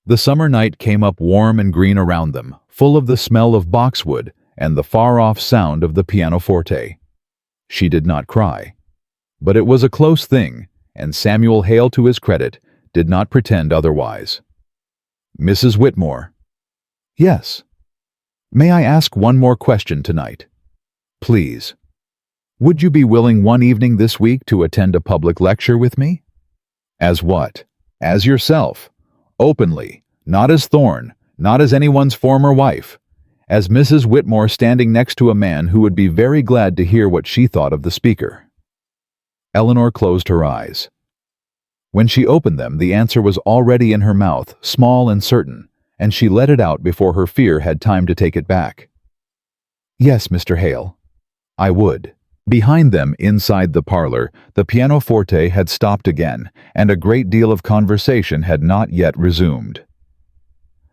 The summer night came up warm and green around them, full of the smell of boxwood and the far-off sound of the pianoforte. She did not cry. But it was a close thing, and Samuel Hale, to his credit, did not pretend otherwise. "Mrs. Whitmore." "Yes." "May I ask one more question tonight?" "Please." "Would you be willing one evening this week to attend a public lecture with me?" "As what?" "As yourself. Openly. Not as Thorne. Not as anyone's former wife. As Mrs. Whitmore standing next to a man who would be very glad to hear what she thought of the speaker." Eleanor closed her eyes. When she opened them, the answer was already in her mouth, small and certain, and she let it out before her fear had time to take it back. "Yes, Mr. Hale. I would." Behind them, inside the parlor, the pianoforte had stopped again, and a great deal of conversation had not yet resumed.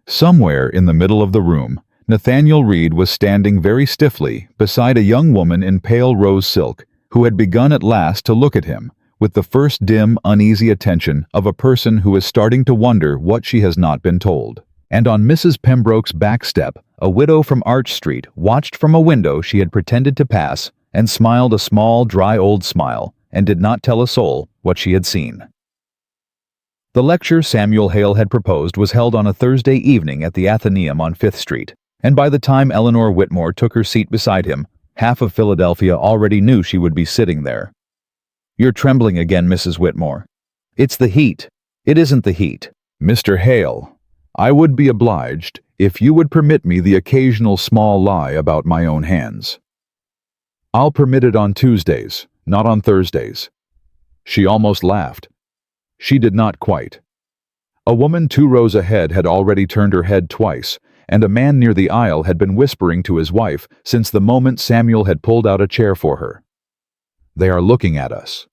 Somewhere in the middle of the room, Nathaniel Reed was standing very stiffly beside a young woman in pale rose silk who had begun at last to look at him with the first dim, uneasy attention of a person who is starting to wonder what she has not been told. And on Mrs. Pembroke's back step, a widow from Arch Street watched from a window she had pretended to pass and smiled a small, dry old smile and did not tell a soul what she had seen. The lecture Samuel Hale had proposed was held on a Thursday evening at the Athenaeum on 5th Street, and by the time Eleanor Whitmore took her seat beside him, half of Philadelphia already knew she would be sitting there. "You're trembling again, Mrs. Whitmore." "It's the heat." "It isn't the heat." "Mr. Hale, I would be obliged if you would permit me the occasional small lie about my own hands." "I'll permit it on Tuesdays, not on Thursdays." She almost laughed. She did not quite. A woman 2 rows ahead had already turned her head twice, and a man near the aisle had been whispering to his wife since the moment Samuel had pulled out a chair for her. "They are looking at us."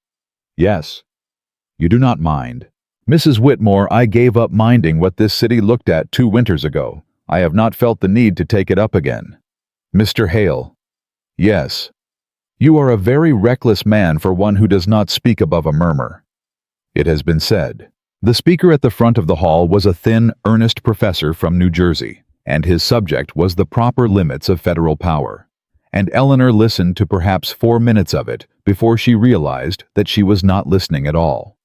"Yes. You do not mind." "Mrs. Whitmore, I gave up minding what this city looked at 2 winters ago. I have not felt the need to take it up again." "Mr. Hale." "Yes. You are a very reckless man for one who does not speak above a murmur." It has been said. The speaker at the front of the hall was a thin, earnest professor from New Jersey, and his subject was the proper limits of federal power. And Eleanor listened to perhaps 4 minutes of it before she realized that she was not listening at all.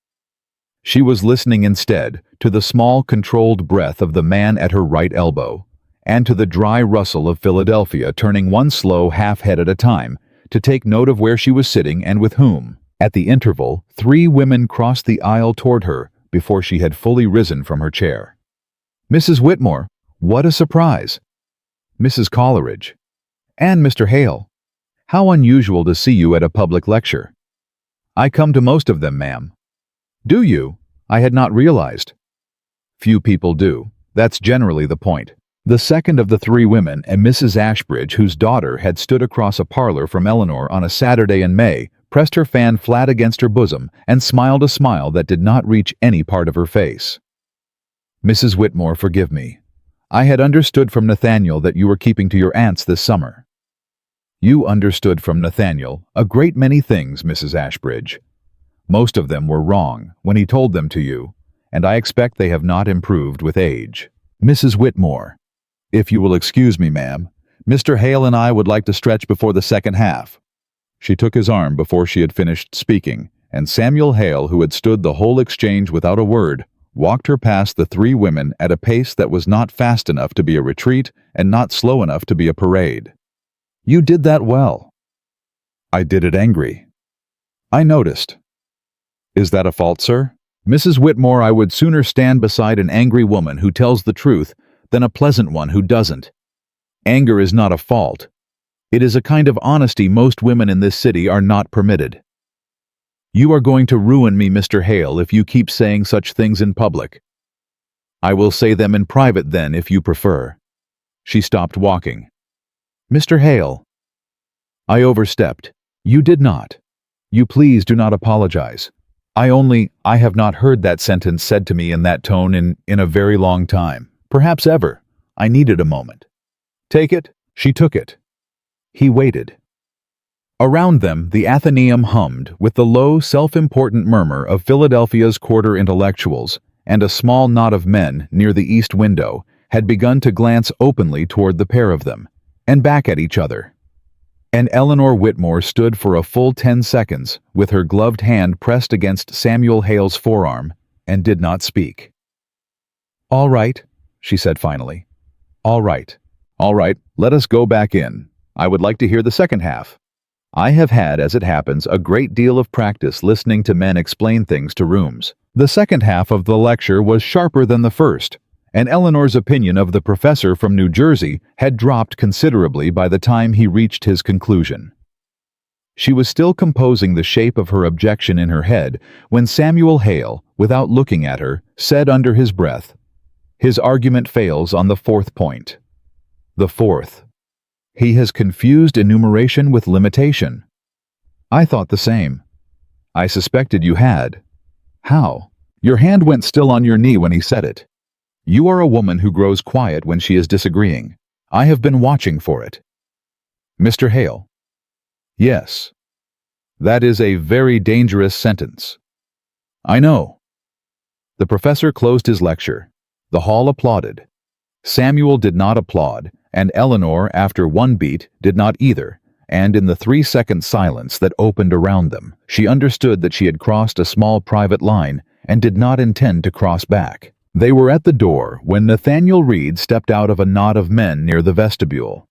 She was listening instead to the small, controlled breath of the man at her right elbow, and to the dry rustle of Philadelphia turning one slow half-head at a time to take note of where she was sitting and with whom. At the interval, 3 women crossed the aisle toward her before she had fully risen from her chair. "Mrs. Whitmore, what a surprise!" "Mrs. Coleridge." "And Mr. Hale. How unusual to see you at a public lecture." "I come to most of them, ma'am." "Do you? I had not realized." "Few people do. That's generally the point." The second of the 3 women, a Mrs. Ashbridge, whose daughter had stood across a parlor from Eleanor on a Saturday in May, pressed her fan flat against her bosom and smiled a smile that did not reach any part of her face. "Mrs. Whitmore, forgive me. I had understood from Nathaniel that you were keeping to your aunts this summer." "You understood from Nathaniel a great many things, Mrs. Ashbridge. Most of them were wrong when he told them to you, and I expect they have not improved with age." "Mrs. Whitmore, if you will excuse me, ma'am, Mr. Hale and I would like to stretch before the second half." She took his arm before she had finished speaking, and Samuel Hale, who had stood the whole exchange without a word, walked her past the 3 women at a pace that was not fast enough to be a retreat and not slow enough to be a parade. "You did that well." "I did it angry." "I noticed." "Is that a fault, sir?" "Mrs. Whitmore, I would sooner stand beside an angry woman who tells the truth than a pleasant one who doesn't. Anger is not a fault. It is a kind of honesty most women in this city are not permitted." "You are going to ruin me, Mr. Hale, if you keep saying such things in public." "I will say them in private then, if you prefer." She stopped walking. "Mr. Hale." "I overstepped." "You did not. You please do not apologize. I have not heard that sentence said to me in that tone in a very long time. Perhaps ever. I needed a moment." "Take it." She took it. He waited. Around them, the Athenaeum hummed with the low, self-important murmur of Philadelphia's quarter intellectuals, and a small knot of men near the east window had begun to glance openly toward the pair of them, and back at each other. And Eleanor Whitmore stood for a full 10 seconds with her gloved hand pressed against Samuel Hale's forearm and did not speak. "All right," she said finally. "All right. All right, let us go back in. I would like to hear the second half." I have had, as it happens, a great deal of practice listening to men explain things to rooms. The second half of the lecture was sharper than the first, and Eleanor's opinion of the professor from New Jersey had dropped considerably by the time he reached his conclusion. She was still composing the shape of her objection in her head when Samuel Hale, without looking at her, said under his breath, "His argument fails on the 4th point." The 4th. He has confused enumeration with limitation. I thought the same. I suspected you had. How? Your hand went still on your knee when he said it. You are a woman who grows quiet when she is disagreeing. I have been watching for it. Mr. Hale. Yes. That is a very dangerous sentence. I know. The professor closed his lecture. The hall applauded. Samuel did not applaud, and Eleanor, after one beat, did not either, and in the 3-second silence that opened around them, she understood that she had crossed a small private line and did not intend to cross back. They were at the door when Nathaniel Reed stepped out of a knot of men near the vestibule.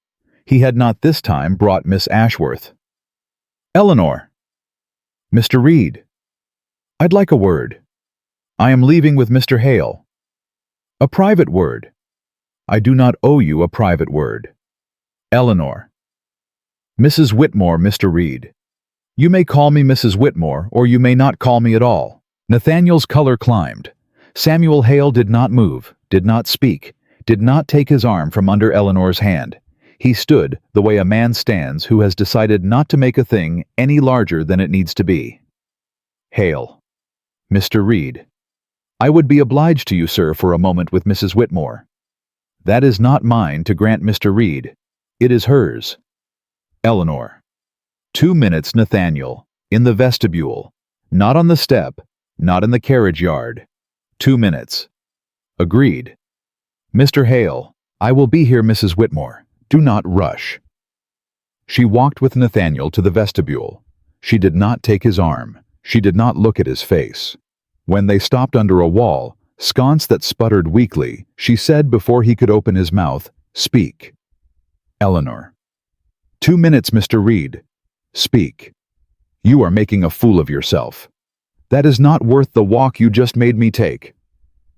He had not this time brought Miss Ashworth. Eleanor. Mr. Reed. I'd like a word. I am leaving with Mr. Hale. A private word. I do not owe you a private word. Eleanor. Mrs. Whitmore, Mr. Reed. You may call me Mrs. Whitmore, or you may not call me at all. Nathaniel's color climbed. Samuel Hale did not move, did not speak, did not take his arm from under Eleanor's hand. He stood the way a man stands who has decided not to make a thing any larger than it needs to be. Hale. Mr. Reed. I would be obliged to you, sir, for a moment with Mrs. Whitmore. That is not mine to grant Mr. Reed. It is hers. Eleanor. 2 minutes, Nathaniel. In the vestibule. Not on the step. Not in the carriage yard. 2 minutes. Agreed. Mr. Hale. I will be here, Mrs. Whitmore. Do not rush. She walked with Nathaniel to the vestibule. She did not take his arm. She did not look at his face. When they stopped under a wall, sconce that sputtered weakly, she said before he could open his mouth, Speak. Eleanor. 2 minutes, Mr. Reed. Speak. You are making a fool of yourself. That is not worth the walk you just made me take.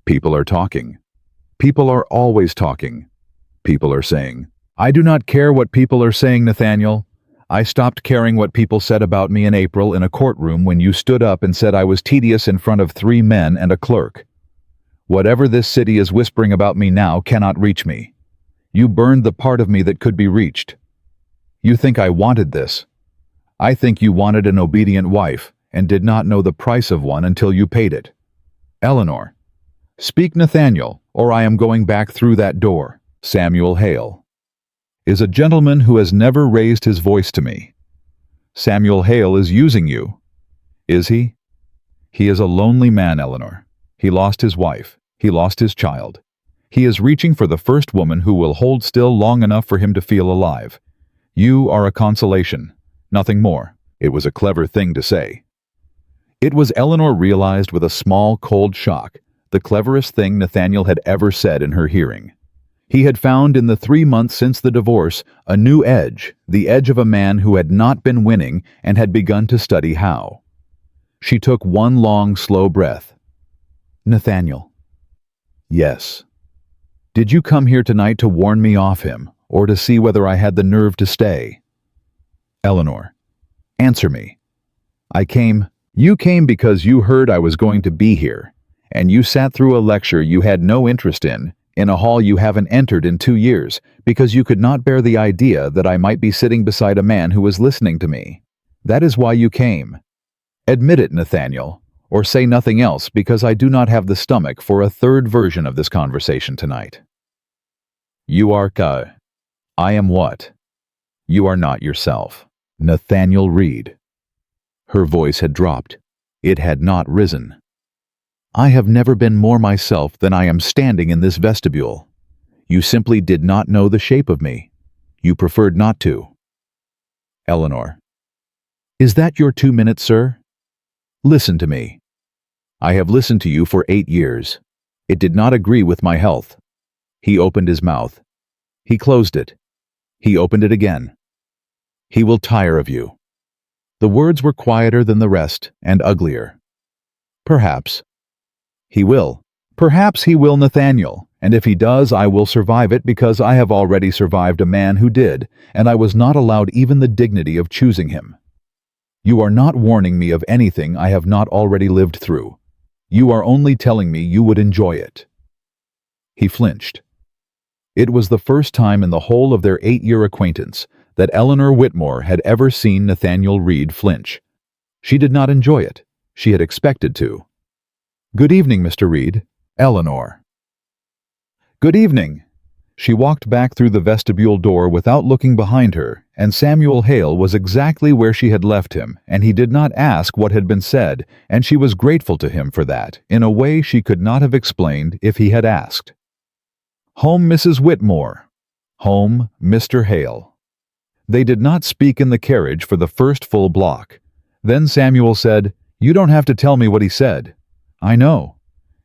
People are talking. People are always talking. People are saying, I do not care what people are saying, Nathaniel. I stopped caring what people said about me in April in a courtroom when you stood up and said I was tedious in front of 3 men and a clerk. Whatever this city is whispering about me now cannot reach me. You burned the part of me that could be reached. You think I wanted this. I think you wanted an obedient wife and did not know the price of one until you paid it. Eleanor. Speak, Nathaniel, or I am going back through that door. Samuel Hale. Is a gentleman who has never raised his voice to me. Samuel Hale is using you. Is he? He is a lonely man, Eleanor. He lost his wife. He lost his child. He is reaching for the first woman who will hold still long enough for him to feel alive. You are a consolation. Nothing more. It was a clever thing to say. It was, Eleanor realized with a small, cold shock, the cleverest thing Nathaniel had ever said in her hearing. He had found in the 3 months since the divorce a new edge, the edge of a man who had not been winning and had begun to study how. She took one long, slow breath. Nathaniel. Yes. Did you come here tonight to warn me off him, or to see whether I had the nerve to stay? Eleanor. Answer me. You came because you heard I was going to be here, and you sat through a lecture you had no interest in a hall you haven't entered in 2 years, because you could not bear the idea that I might be sitting beside a man who was listening to me. That is why you came. Admit it, Nathaniel, or say nothing else, because I do not have the stomach for a third version of this conversation tonight. You are I am what? You are not yourself. Nathaniel Reed. Her voice had dropped. It had not risen. I have never been more myself than I am standing in this vestibule. You simply did not know the shape of me. You preferred not to. Eleanor. Is that your 2 minutes, sir? Listen to me. I have listened to you for 8 years. It did not agree with my health. He opened his mouth. He closed it. He opened it again. He will tire of you. The words were quieter than the rest and uglier. Perhaps. He will. Perhaps he will, Nathaniel, and if he does, I will survive it because I have already survived a man who did, and I was not allowed even the dignity of choosing him. You are not warning me of anything I have not already lived through. You are only telling me you would enjoy it. He flinched. It was the first time in the whole of their 8-year acquaintance that Eleanor Whitmore had ever seen Nathaniel Reed flinch. She did not enjoy it. She had expected to. Good evening, Mr. Reed. Eleanor. Good evening. She walked back through the vestibule door without looking behind her, and Samuel Hale was exactly where she had left him, and he did not ask what had been said, and she was grateful to him for that, in a way she could not have explained if he had asked. Home Mrs. Whitmore. Home Mr. Hale. They did not speak in the carriage for the first full block. Then Samuel said, "You don't have to tell me what he said." "I know."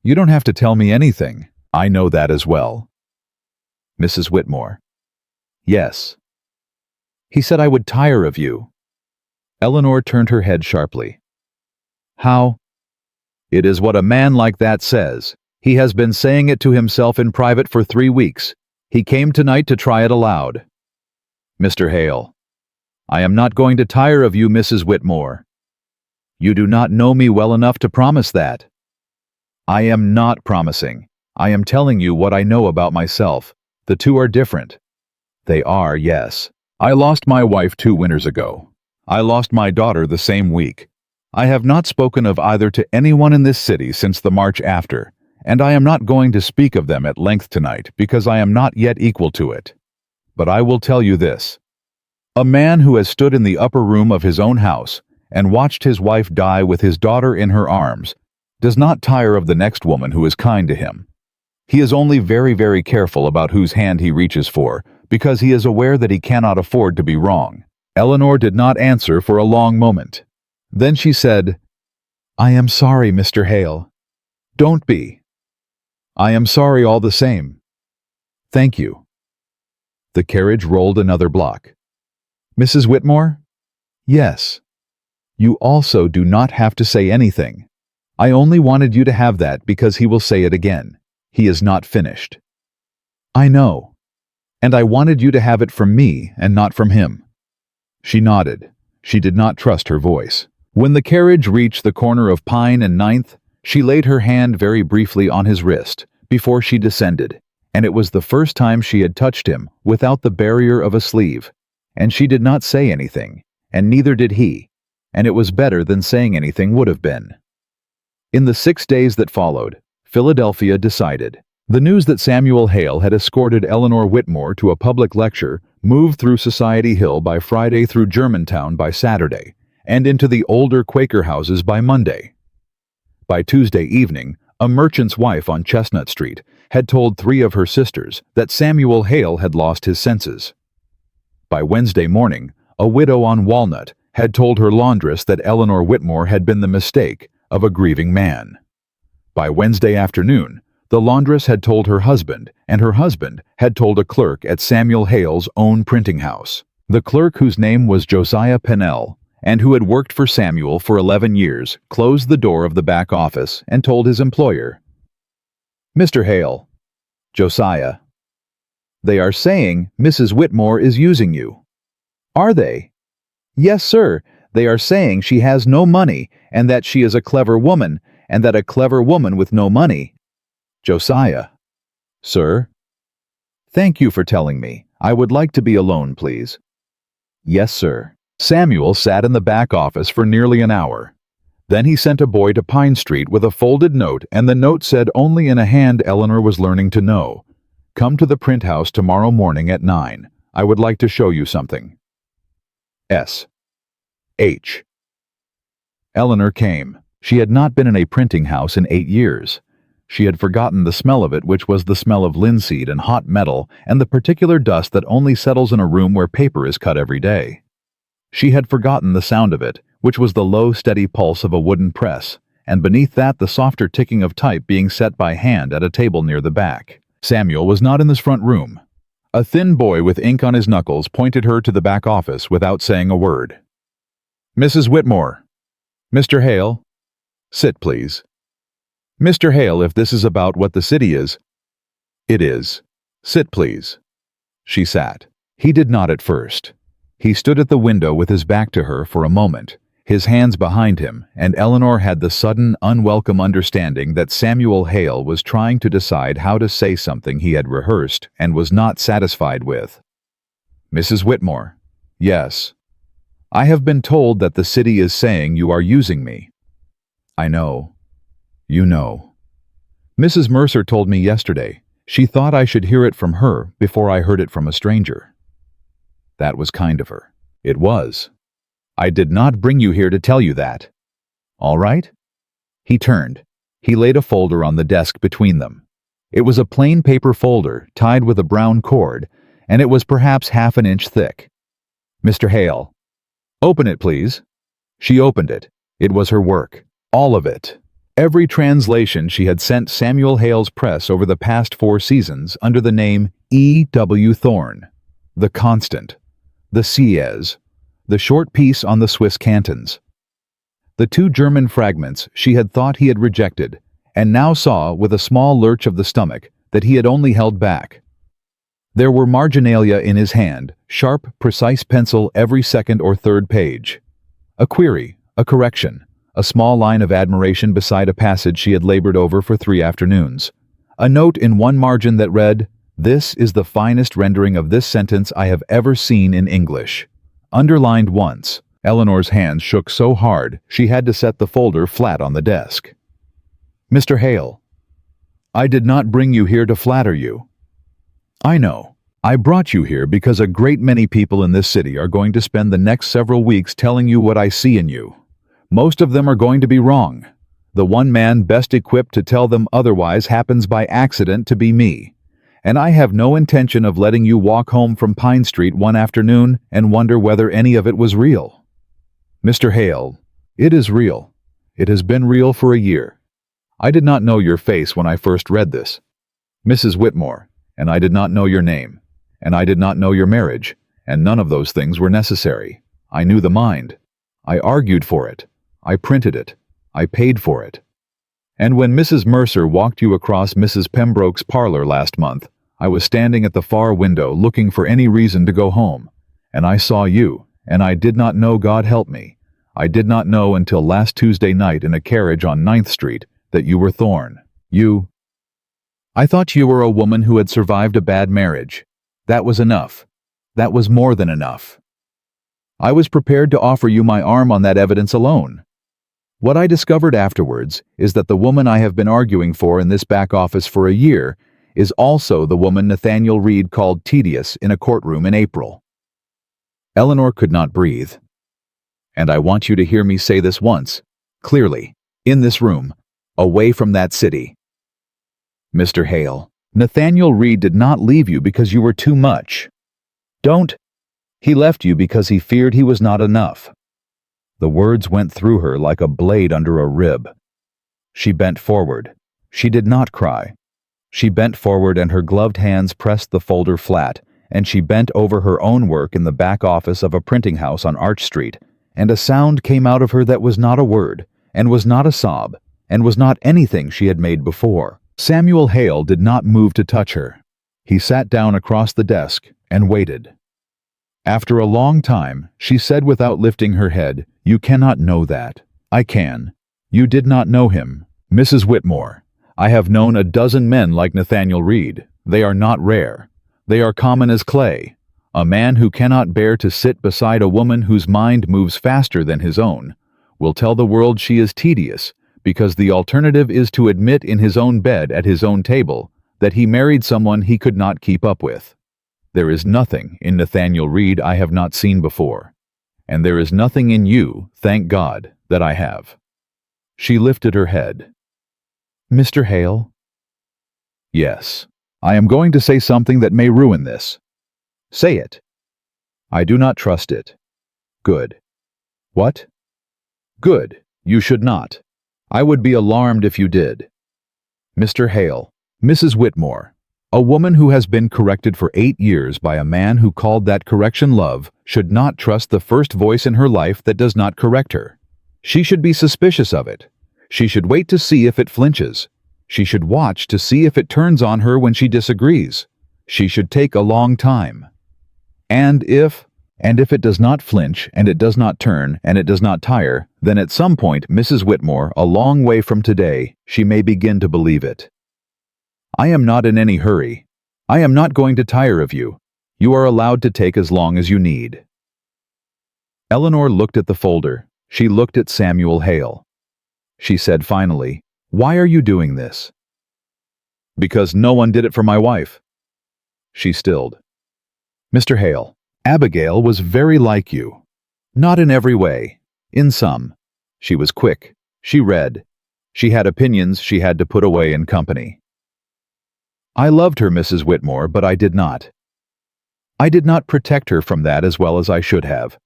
"You don't have to tell me anything. I know that as well." Mrs. Whitmore. "Yes." "He said I would tire of you." Eleanor turned her head sharply. "How?" "It is what a man like that says. He has been saying it to himself in private for 3 weeks. He came tonight to try it aloud." Mr. Hale. "I am not going to tire of you, Mrs. Whitmore." "You do not know me well enough to promise that." "I am not promising. I am telling you what I know about myself. The two are different." "They are, yes. I lost my wife 2 winters ago. I lost my daughter the same week. I have not spoken of either to anyone in this city since the March after, and I am not going to speak of them at length tonight because I am not yet equal to it. But I will tell you this. A man who has stood in the upper room of his own house and watched his wife die with his daughter in her arms does not tire of the next woman who is kind to him. He is only very, very careful about whose hand he reaches for, because he is aware that he cannot afford to be wrong. Eleanor did not answer for a long moment. Then she said, "I am sorry, Mr. Hale." "Don't be." "I am sorry all the same." "Thank you." The carriage rolled another block. "Mrs. Whitmore?" "Yes." "You also do not have to say anything. I only wanted you to have that because he will say it again. He is not finished." "I know. And I wanted you to have it from me and not from him." She nodded. She did not trust her voice. When the carriage reached the corner of Pine and Ninth, she laid her hand very briefly on his wrist before she descended, and it was the first time she had touched him without the barrier of a sleeve. And she did not say anything, and neither did he, and it was better than saying anything would have been. In the 6 days that followed, Philadelphia decided. The news that Samuel Hale had escorted Eleanor Whitmore to a public lecture moved through Society Hill by Friday, through Germantown by Saturday, and into the older Quaker houses by Monday. By Tuesday evening, a merchant's wife on Chestnut Street had told 3 of her sisters that Samuel Hale had lost his senses. By Wednesday morning, a widow on Walnut had told her laundress that Eleanor Whitmore had been the mistake of a grieving man. By Wednesday afternoon, the laundress had told her husband, and her husband had told a clerk at Samuel Hale's own printing house. The clerk, whose name was Josiah Pennell, and who had worked for Samuel for 11 years, closed the door of the back office and told his employer, "Mr. Hale." "Josiah." "They are saying Mrs. Whitmore is using you." "Are they?" "Yes, sir. They are saying she has no money, and that she is a clever woman, and that a clever woman with no money." "Josiah." "Sir?" "Thank you for telling me. I would like to be alone, please." "Yes, sir." Samuel sat in the back office for nearly an hour. Then he sent a boy to Pine Street with a folded note, and the note said only in a hand Eleanor was learning to know, "Come to the print house tomorrow morning at 9. I would like to show you something. S. H." Eleanor came. She had not been in a printing house in 8 years. She had forgotten the smell of it, which was the smell of linseed and hot metal and the particular dust that only settles in a room where paper is cut every day. She had forgotten the sound of it, which was the low, steady pulse of a wooden press, and beneath that the softer ticking of type being set by hand at a table near the back. Samuel was not in this front room. A thin boy with ink on his knuckles pointed her to the back office without saying a word. "Mrs. Whitmore." "Mr. Hale." "Sit, please." "Mr. Hale, if this is about what the city is—" "It is. Sit, please." She sat. He did not at first. He stood at the window with his back to her for a moment, his hands behind him, and Eleanor had the sudden, unwelcome understanding that Samuel Hale was trying to decide how to say something he had rehearsed and was not satisfied with. "Mrs. Whitmore." "Yes." "I have been told that the city is saying you are using me." "I know." "You know." "Mrs. Mercer told me yesterday. She thought I should hear it from her before I heard it from a stranger. That was kind of her. It was. I did not bring you here to tell you that. All right? He turned. He laid a folder on the desk between them. It was a plain paper folder tied with a brown cord, and it was perhaps half an inch thick. Mr. Hale. Open it, please. She opened it. It was her work. All of it. Every translation she had sent Samuel Hale's press over the past 4 seasons under the name E. W. Thorne. The Constant. The Sieyès. The short piece on the Swiss cantons. The 2 German fragments she had thought he had rejected, and now saw with a small lurch of the stomach that he had only held back. There were marginalia in his hand, sharp, precise pencil every second or third page. A query, a correction, a small line of admiration beside a passage she had labored over for 3 afternoons. A note in one margin that read, "This is the finest rendering of this sentence I have ever seen in English." Underlined once, Eleanor's hands shook so hard she had to set the folder flat on the desk. Mr. Hale, I did not bring you here to flatter you. I know. I brought you here because a great many people in this city are going to spend the next several weeks telling you what I see in you. Most of them are going to be wrong. The one man best equipped to tell them otherwise happens by accident to be me. And I have no intention of letting you walk home from Pine Street one afternoon and wonder whether any of it was real. Mr. Hale, it is real. It has been real for a year. I did not know your face when I first read this. Mrs. Whitmore, and I did not know your name, and I did not know your marriage, and none of those things were necessary. I knew the mind. I argued for it. I printed it. I paid for it. And when Mrs. Mercer walked you across Mrs. Pembroke's parlor last month, I was standing at the far window looking for any reason to go home, and I saw you, and I did not know, God help me. I did not know until last Tuesday night in a carriage on 9th Street that you were Thorne. I thought you were a woman who had survived a bad marriage. That was enough. That was more than enough. I was prepared to offer you my arm on that evidence alone. What I discovered afterwards is that the woman I have been arguing for in this back office for a year is also the woman Nathaniel Reed called tedious in a courtroom in April. Eleanor could not breathe. And I want you to hear me say this once, clearly, in this room, away from that city. Mr. Hale, Nathaniel Reed did not leave you because you were too much. He left you because he feared he was not enough. The words went through her like a blade under a rib. She bent forward. She did not cry. She bent forward and her gloved hands pressed the folder flat, and she bent over her own work in the back office of a printing house on Arch Street, and a sound came out of her that was not a word, and was not a sob, and was not anything she had made before. Samuel Hale did not move to touch her. He sat down across the desk and waited. After a long time, she said without lifting her head, "You cannot know that. I can. You did not know him. Mrs. Whitmore, I have known a dozen men like Nathaniel Reed. They are not rare. They are common as clay. A man who cannot bear to sit beside a woman whose mind moves faster than his own will tell the world she is tedious, because the alternative is to admit in his own bed at his own table that he married someone he could not keep up with. There is nothing in Nathaniel Reed I have not seen before, and there is nothing in you, thank God, that I have." She lifted her head. "Mr. Hale?" "Yes, I am going to say something that may ruin this." "Say it." "I do not trust it." "Good." "What?" "Good. You should not. I would be alarmed if you did." Mr. Hale, Mrs. Whitmore, a woman who has been corrected for 8 years by a man who called that correction love, should not trust the first voice in her life that does not correct her. She should be suspicious of it. She should wait to see if it flinches. She should watch to see if it turns on her when she disagrees. She should take a long time. And if it does not flinch, and it does not turn, and it does not tire, then at some point, Mrs. Whitmore, a long way from today, she may begin to believe it. I am not in any hurry. I am not going to tire of you. You are allowed to take as long as you need. Eleanor looked at the folder. She looked at Samuel Hale. She said finally, "Why are you doing this?" Because no one did it for my wife. She stilled. Mr. Hale, Abigail was very like you. Not in every way. In some. She was quick. She read. She had opinions she had to put away in company. I loved her, Mrs. Whitmore, but I did not. I did not protect her from that as well as I should have.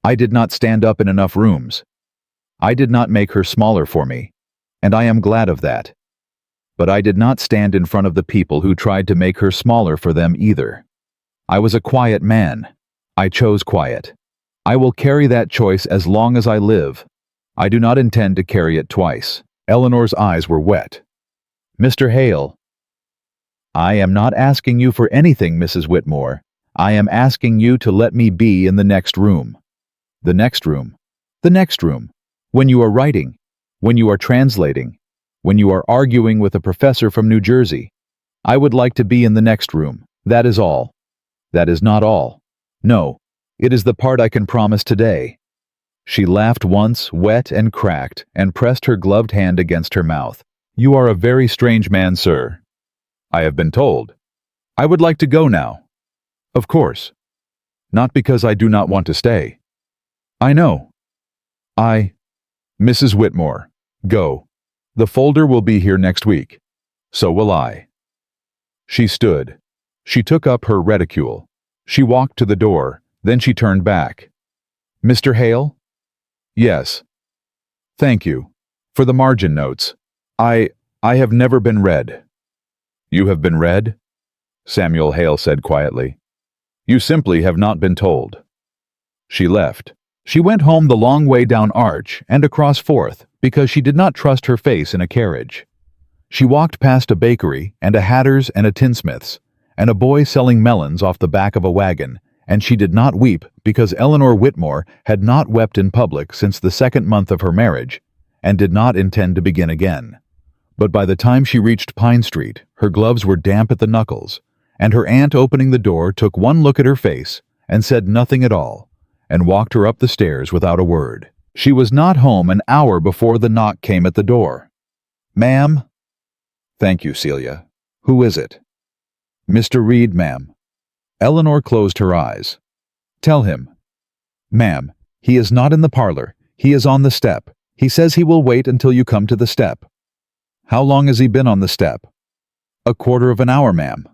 I did not stand up in enough rooms. I did not make her smaller for me, and I am glad of that. But I did not stand in front of the people who tried to make her smaller for them either. I was a quiet man. I chose quiet. I will carry that choice as long as I live. I do not intend to carry it twice. Eleanor's eyes were wet. Mr. Hale. I am not asking you for anything, Mrs. Whitmore. I am asking you to let me be in the next room. The next room. The next room. When you are writing. When you are translating. When you are arguing with a professor from New Jersey. I would like to be in the next room. That is all. That is not all. No, it is the part I can promise today. She laughed once, wet and cracked, and pressed her gloved hand against her mouth. You are a very strange man, sir. I have been told. I would like to go now. Of course. Not because I do not want to stay. I know. Mrs. Whitmore, go. The folder will be here next week. So will I. She stood. She took up her reticule. She walked to the door, then she turned back. Mr. Hale? Yes. Thank you. For the margin notes. I have never been read. You have been read? Samuel Hale said quietly. You simply have not been told. She left. She went home the long way down Arch and across Fourth because she did not trust her face in a carriage. She walked past a bakery and a hatter's and a tinsmith's and a boy selling melons off the back of a wagon, and she did not weep because Eleanor Whitmore had not wept in public since the second month of her marriage and did not intend to begin again. But by the time she reached Pine Street, her gloves were damp at the knuckles, and her aunt opening the door took one look at her face and said nothing at all, and walked her up the stairs without a word. She was not home an hour before the knock came at the door. Ma'am? Thank you, Celia. Who is it? Mr. Reed, ma'am. Eleanor closed her eyes. Tell him. Ma'am, he is not in the parlor. He is on the step. He says he will wait until you come to the step. How long has he been on the step? A quarter of an hour, ma'am.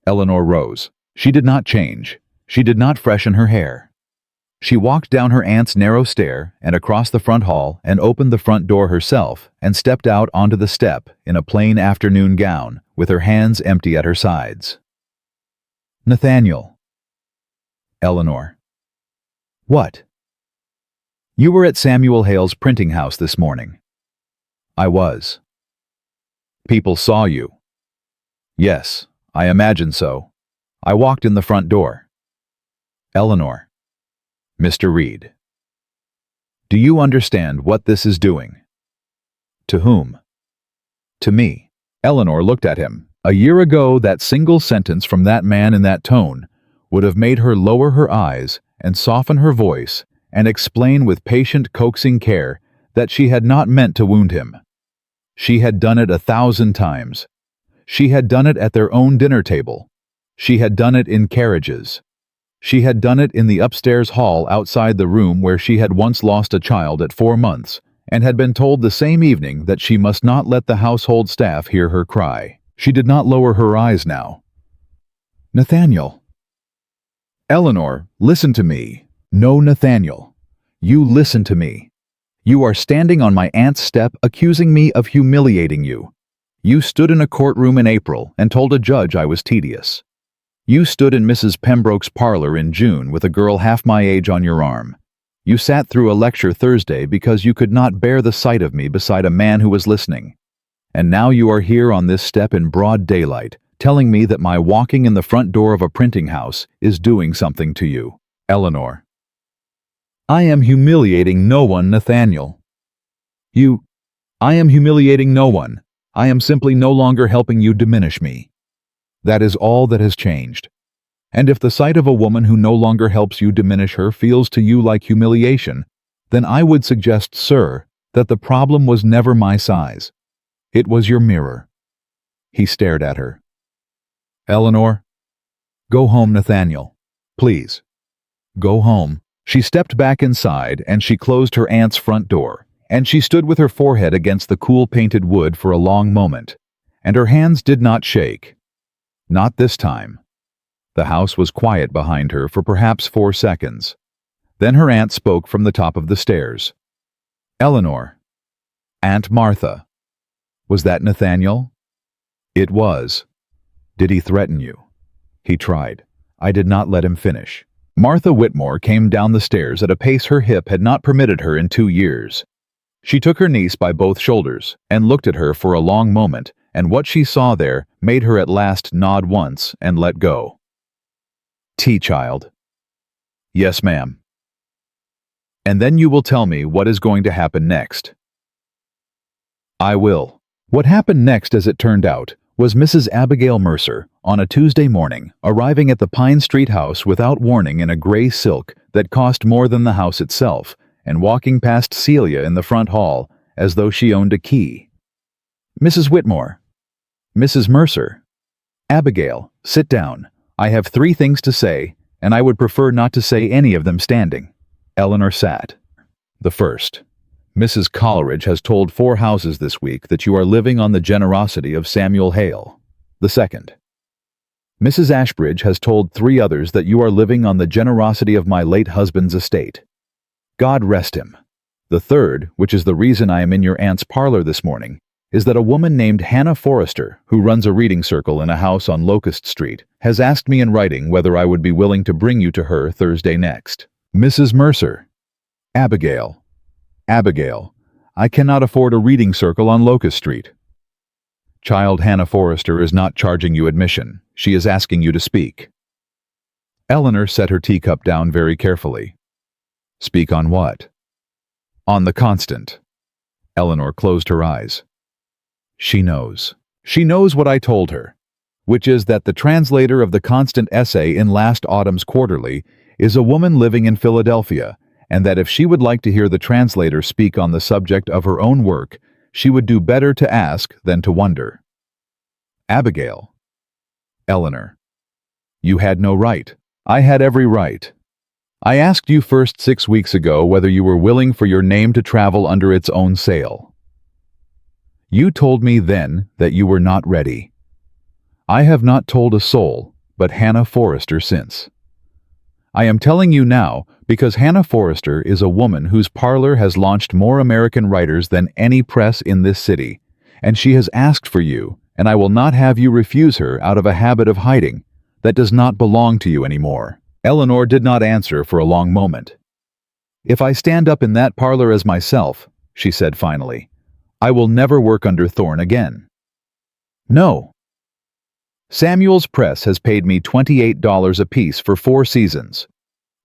Eleanor rose. She did not change. She did not freshen her hair. She walked down her aunt's narrow stair and across the front hall and opened the front door herself and stepped out onto the step in a plain afternoon gown with her hands empty at her sides. Nathaniel. Eleanor. What? You were at Samuel Hale's printing house this morning. I was. People saw you. Yes, I imagine so. I walked in the front door. Eleanor. Mr. Reed. Do you understand what this is doing? To whom? To me. Eleanor looked at him. A year ago, that single sentence from that man in that tone would have made her lower her eyes and soften her voice and explain with patient, coaxing care that she had not meant to wound him. She had done it 1,000 times. She had done it at their own dinner table. She had done it in carriages. She had done it in the upstairs hall outside the room where she had once lost a child at 4 months and had been told the same evening that she must not let the household staff hear her cry. She did not lower her eyes now. Nathaniel. Eleanor, listen to me. No, Nathaniel. You listen to me. You are standing on my aunt's step accusing me of humiliating you. You stood in a courtroom in April and told a judge I was tedious. You stood in Mrs. Pembroke's parlor in June with a girl half my age on your arm. You sat through a lecture Thursday because you could not bear the sight of me beside a man who was listening. And now you are here on this step in broad daylight, telling me that my walking in the front door of a printing house is doing something to you. Eleanor. I am humiliating no one, Nathaniel. I am humiliating no one. I am simply no longer helping you diminish me. That is all that has changed. And if the sight of a woman who no longer helps you diminish her feels to you like humiliation, then I would suggest, sir, that the problem was never my size. It was your mirror. He stared at her. Eleanor? Go home, Nathaniel. Please. Go home. She stepped back inside and she closed her aunt's front door, and she stood with her forehead against the cool painted wood for a long moment, and her hands did not shake. Not this time. The house was quiet behind her for perhaps 4 seconds. Then her aunt spoke from the top of the stairs. Eleanor. Aunt Martha. Was that Nathaniel? It was. Did he threaten you? He tried. I did not let him finish. Martha Whitmore came down the stairs at a pace her hip had not permitted her in 2 years. She took her niece by both shoulders and looked at her for a long moment, and what she saw there made her at last nod once and let go. Tea, child. Yes, ma'am. And then you will tell me what is going to happen next. I will. What happened next, as it turned out, was Mrs. Abigail Mercer, on a Tuesday morning, arriving at the Pine Street house without warning in a gray silk that cost more than the house itself, and walking past Celia in the front hall as though she owned a key. Mrs. Whitmore. Mrs. Mercer. Abigail, sit down. I have 3 things to say, and I would prefer not to say any of them standing. Eleanor sat. The first. Mrs. Coleridge has told 4 houses this week that you are living on the generosity of Samuel Hale. The second. Mrs. Ashbridge has told 3 others that you are living on the generosity of my late husband's estate. God rest him. The third, which is the reason I am in your aunt's parlor this morning, is that a woman named Hannah Forrester, who runs a reading circle in a house on Locust Street, has asked me in writing whether I would be willing to bring you to her Thursday next. Mrs. Mercer. Abigail. Abigail, I cannot afford a reading circle on Locust Street. Child, Hannah Forrester is not charging you admission. She is asking you to speak. Eleanor set her teacup down very carefully. Speak on what? On the constant. Eleanor closed her eyes. She knows. She knows what I told her, which is that the translator of the constant essay in last autumn's quarterly is a woman living in Philadelphia, and that if she would like to hear the translator speak on the subject of her own work, she would do better to ask than to wonder. Abigail. Eleanor. You had no right. I had every right. I asked you first 6 weeks ago whether you were willing for your name to travel under its own sail. You told me then that you were not ready. I have not told a soul but Hannah Forrester since. I am telling you now because Hannah Forrester is a woman whose parlor has launched more American writers than any press in this city, and she has asked for you, and I will not have you refuse her out of a habit of hiding that does not belong to you anymore. Eleanor did not answer for a long moment. If I stand up in that parlor as myself, she said finally, I will never work under Thorne again. No. Samuel's Press has paid me $28 apiece for 4 seasons.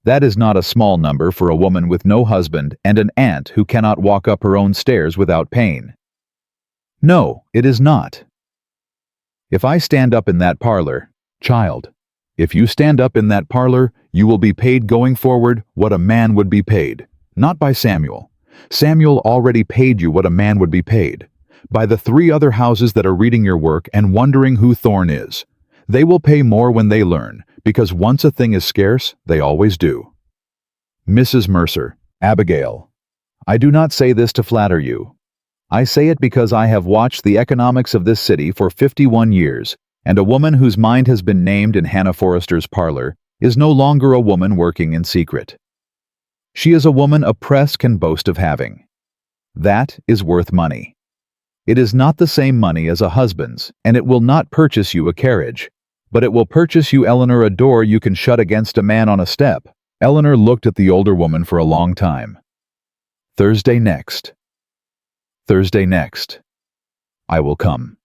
That is not a small number for a woman with no husband and an aunt who cannot walk up her own stairs without pain. No, it is not. If I stand up in that parlor, child, if you stand up in that parlor, you will be paid going forward what a man would be paid, not by Samuel. Samuel already paid you what a man would be paid. By the 3 other houses that are reading your work and wondering who Thorne is. They will pay more when they learn, because once a thing is scarce, they always do. Mrs. Mercer, Abigail, I do not say this to flatter you. I say it because I have watched the economics of this city for 51 years, and a woman whose mind has been named in Hannah Forrester's parlor is no longer a woman working in secret. She is a woman a press can boast of having. That is worth money. It is not the same money as a husband's, and it will not purchase you a carriage, but it will purchase you, Eleanor, a door you can shut against a man on a step. Eleanor looked at the older woman for a long time. Thursday next. Thursday next. I will come.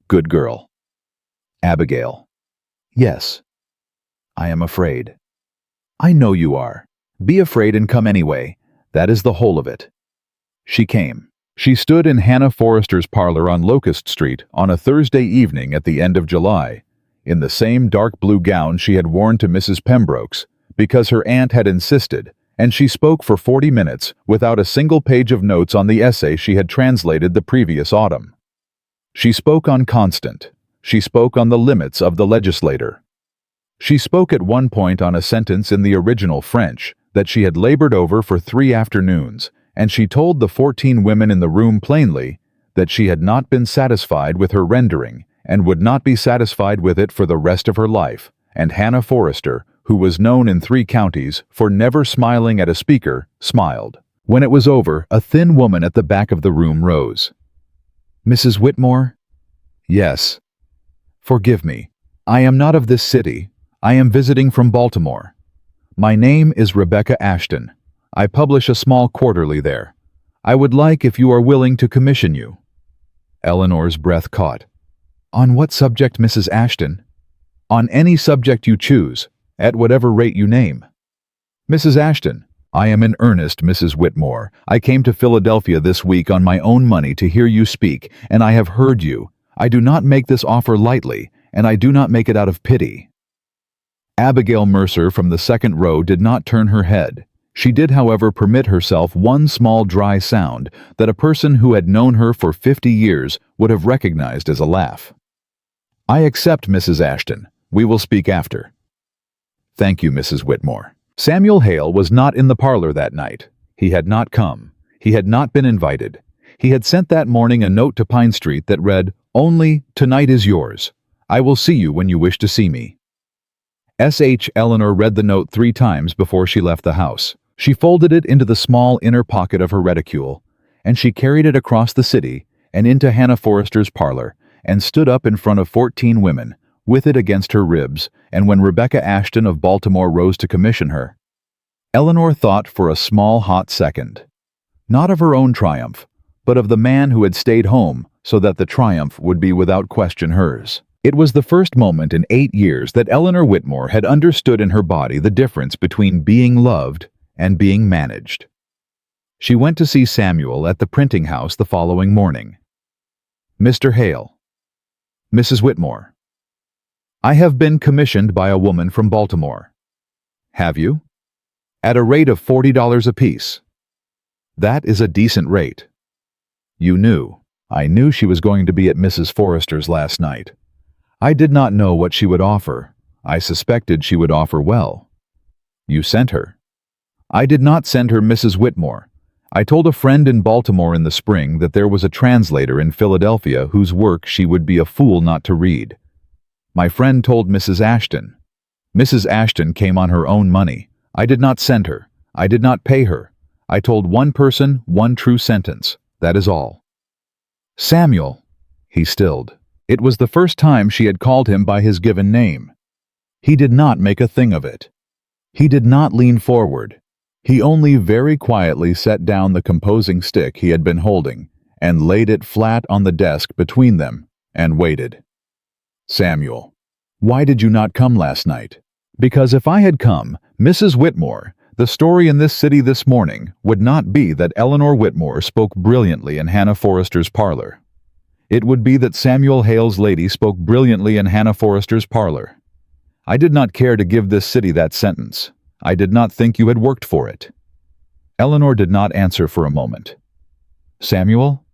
Good girl. Abigail. Yes. I am afraid. I know you are. Be afraid and come anyway. That is the whole of it. She came. She stood in Hannah Forrester's parlor on Locust Street on a Thursday evening at the end of July, in the same dark blue gown she had worn to Mrs. Pembroke's, because her aunt had insisted, and she spoke for 40 minutes without a single page of notes on the essay she had translated the previous autumn. She spoke on constant. She spoke on the limits of the legislator. She spoke at one point on a sentence in the original French that she had labored over for 3 afternoons, and she told the 14 women in the room plainly that she had not been satisfied with her rendering and would not be satisfied with it for the rest of her life, and Hannah Forrester, who was known in 3 counties for never smiling at a speaker, smiled. When it was over, a thin woman at the back of the room rose. "Mrs. Whitmore?" "Yes." "Forgive me. I am not of this city. I am visiting from Baltimore. My name is Rebecca Ashton. I publish a small quarterly there. I would like if you are willing to commission you." Eleanor's breath caught. "On what subject, Mrs. Ashton?" "On any subject you choose, at whatever rate you name." "Mrs. Ashton, I am in earnest, Mrs. Whitmore. I came to Philadelphia this week on my own money to hear you speak, and I have heard you. I do not make this offer lightly, and I do not make it out of pity." Abigail Mercer from the second row did not turn her head. She did, however, permit herself one small dry sound that a person who had known her for 50 years would have recognized as a laugh. "I accept, Mrs. Ashton. We will speak after." "Thank you, Mrs. Whitmore." Samuel Hale was not in the parlor that night. He had not come. He had not been invited. He had sent that morning a note to Pine Street that read, "Only, tonight is yours. I will see you when you wish to see me." S.H. Eleanor read the note 3 times before she left the house. She folded it into the small inner pocket of her reticule, and she carried it across the city and into Hannah Forrester's parlor, and stood up in front of 14 women, with it against her ribs, and when Rebecca Ashton of Baltimore rose to commission her, Eleanor thought for a small hot second. Not of her own triumph, but of the man who had stayed home so that the triumph would be without question hers. It was the first moment in 8 years that Eleanor Whitmore had understood in her body the difference between being loved and being managed. She went to see Samuel at the printing house the following morning. "Mr. Hale." "Mrs. Whitmore." "I have been commissioned by a woman from Baltimore." "Have you?" "At a rate of $40 apiece." "That is a decent rate." "You knew." "I knew she was going to be at Mrs. Forrester's last night. I did not know what she would offer. I suspected she would offer well." "You sent her." "I did not send her, Mrs. Whitmore. I told a friend in Baltimore in the spring that there was a translator in Philadelphia whose work she would be a fool not to read. My friend told Mrs. Ashton. Mrs. Ashton came on her own money. I did not send her. I did not pay her. I told one person one true sentence. That is all." "Samuel." He stilled. It was the first time she had called him by his given name. He did not make a thing of it. He did not lean forward. He only very quietly set down the composing stick he had been holding and laid it flat on the desk between them and waited. "Samuel, why did you not come last night?" "Because if I had come, Mrs. Whitmore, the story in this city this morning would not be that Eleanor Whitmore spoke brilliantly in Hannah Forrester's parlor. It would be that Samuel Hale's lady spoke brilliantly in Hannah Forrester's parlor. I did not care to give this city that sentence. I did not think you had worked for it." Eleanor did not answer for a moment. "Samuel?"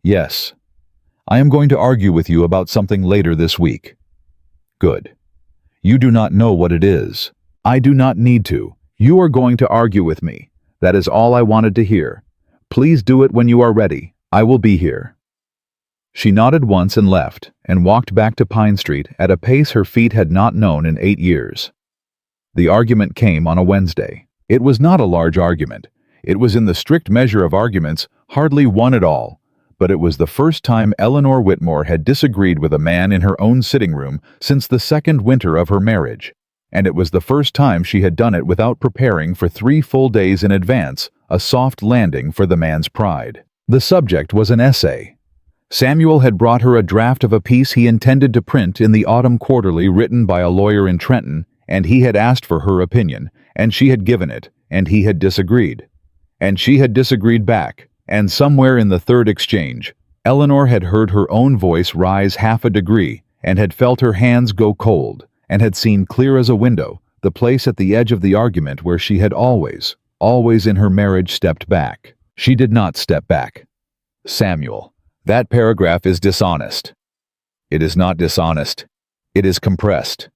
"Yes. I am going to argue with you about something later this week." "Good. You do not know what it is. I do not need to. You are going to argue with me. That is all I wanted to hear. Please do it when you are ready. I will be here." She nodded once and left, and walked back to Pine Street at a pace her feet had not known in 8 years. The argument came on a Wednesday. It was not a large argument. It was in the strict measure of arguments hardly one at all, but it was the first time Eleanor Whitmore had disagreed with a man in her own sitting room since the second winter of her marriage, and it was the first time she had done it without preparing for 3 full days in advance a soft landing for the man's pride. The subject was an essay. Samuel had brought her a draft of a piece he intended to print in the autumn quarterly written by a lawyer in Trenton, and he had asked for her opinion, and she had given it, and he had disagreed. And she had disagreed back, and somewhere in the third exchange, Eleanor had heard her own voice rise half a degree, and had felt her hands go cold, and had seen clear as a window the place at the edge of the argument where she had always in her marriage stepped back. She did not step back. "Samuel, That paragraph is dishonest. It is not dishonest. It is compressed.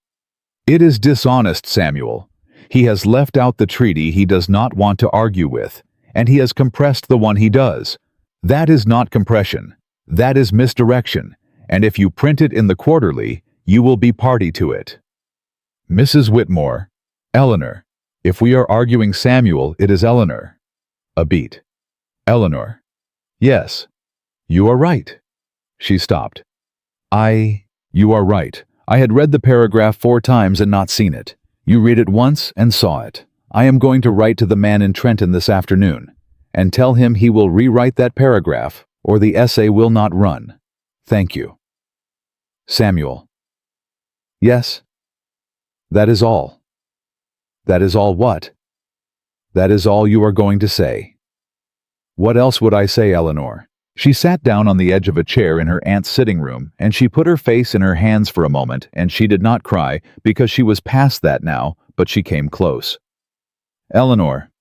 It is dishonest, Samuel. He has left out the treaty he does not want to argue with, and he has compressed the one he does. That is not compression. That is misdirection, and if you print it in the Quarterly, you will be party to it. Mrs. Whitmore. Eleanor. If we are arguing Samuel, it is Eleanor. A beat. Eleanor. Yes. You are right. She stopped. You are right. I had read the paragraph 4 times and not seen it. You read it once and saw it. I am going to write to the man in Trenton this afternoon and tell him he will rewrite that paragraph or the essay will not run. Thank you. Samuel. Yes. That is all. That is all what? That is all you are going to say. What else would I say, Eleanor? She sat down on the edge of a chair in her aunt's sitting room, and she put her face in her hands for a moment, and she did not cry, because she was past that now, but she came close. Eleanor,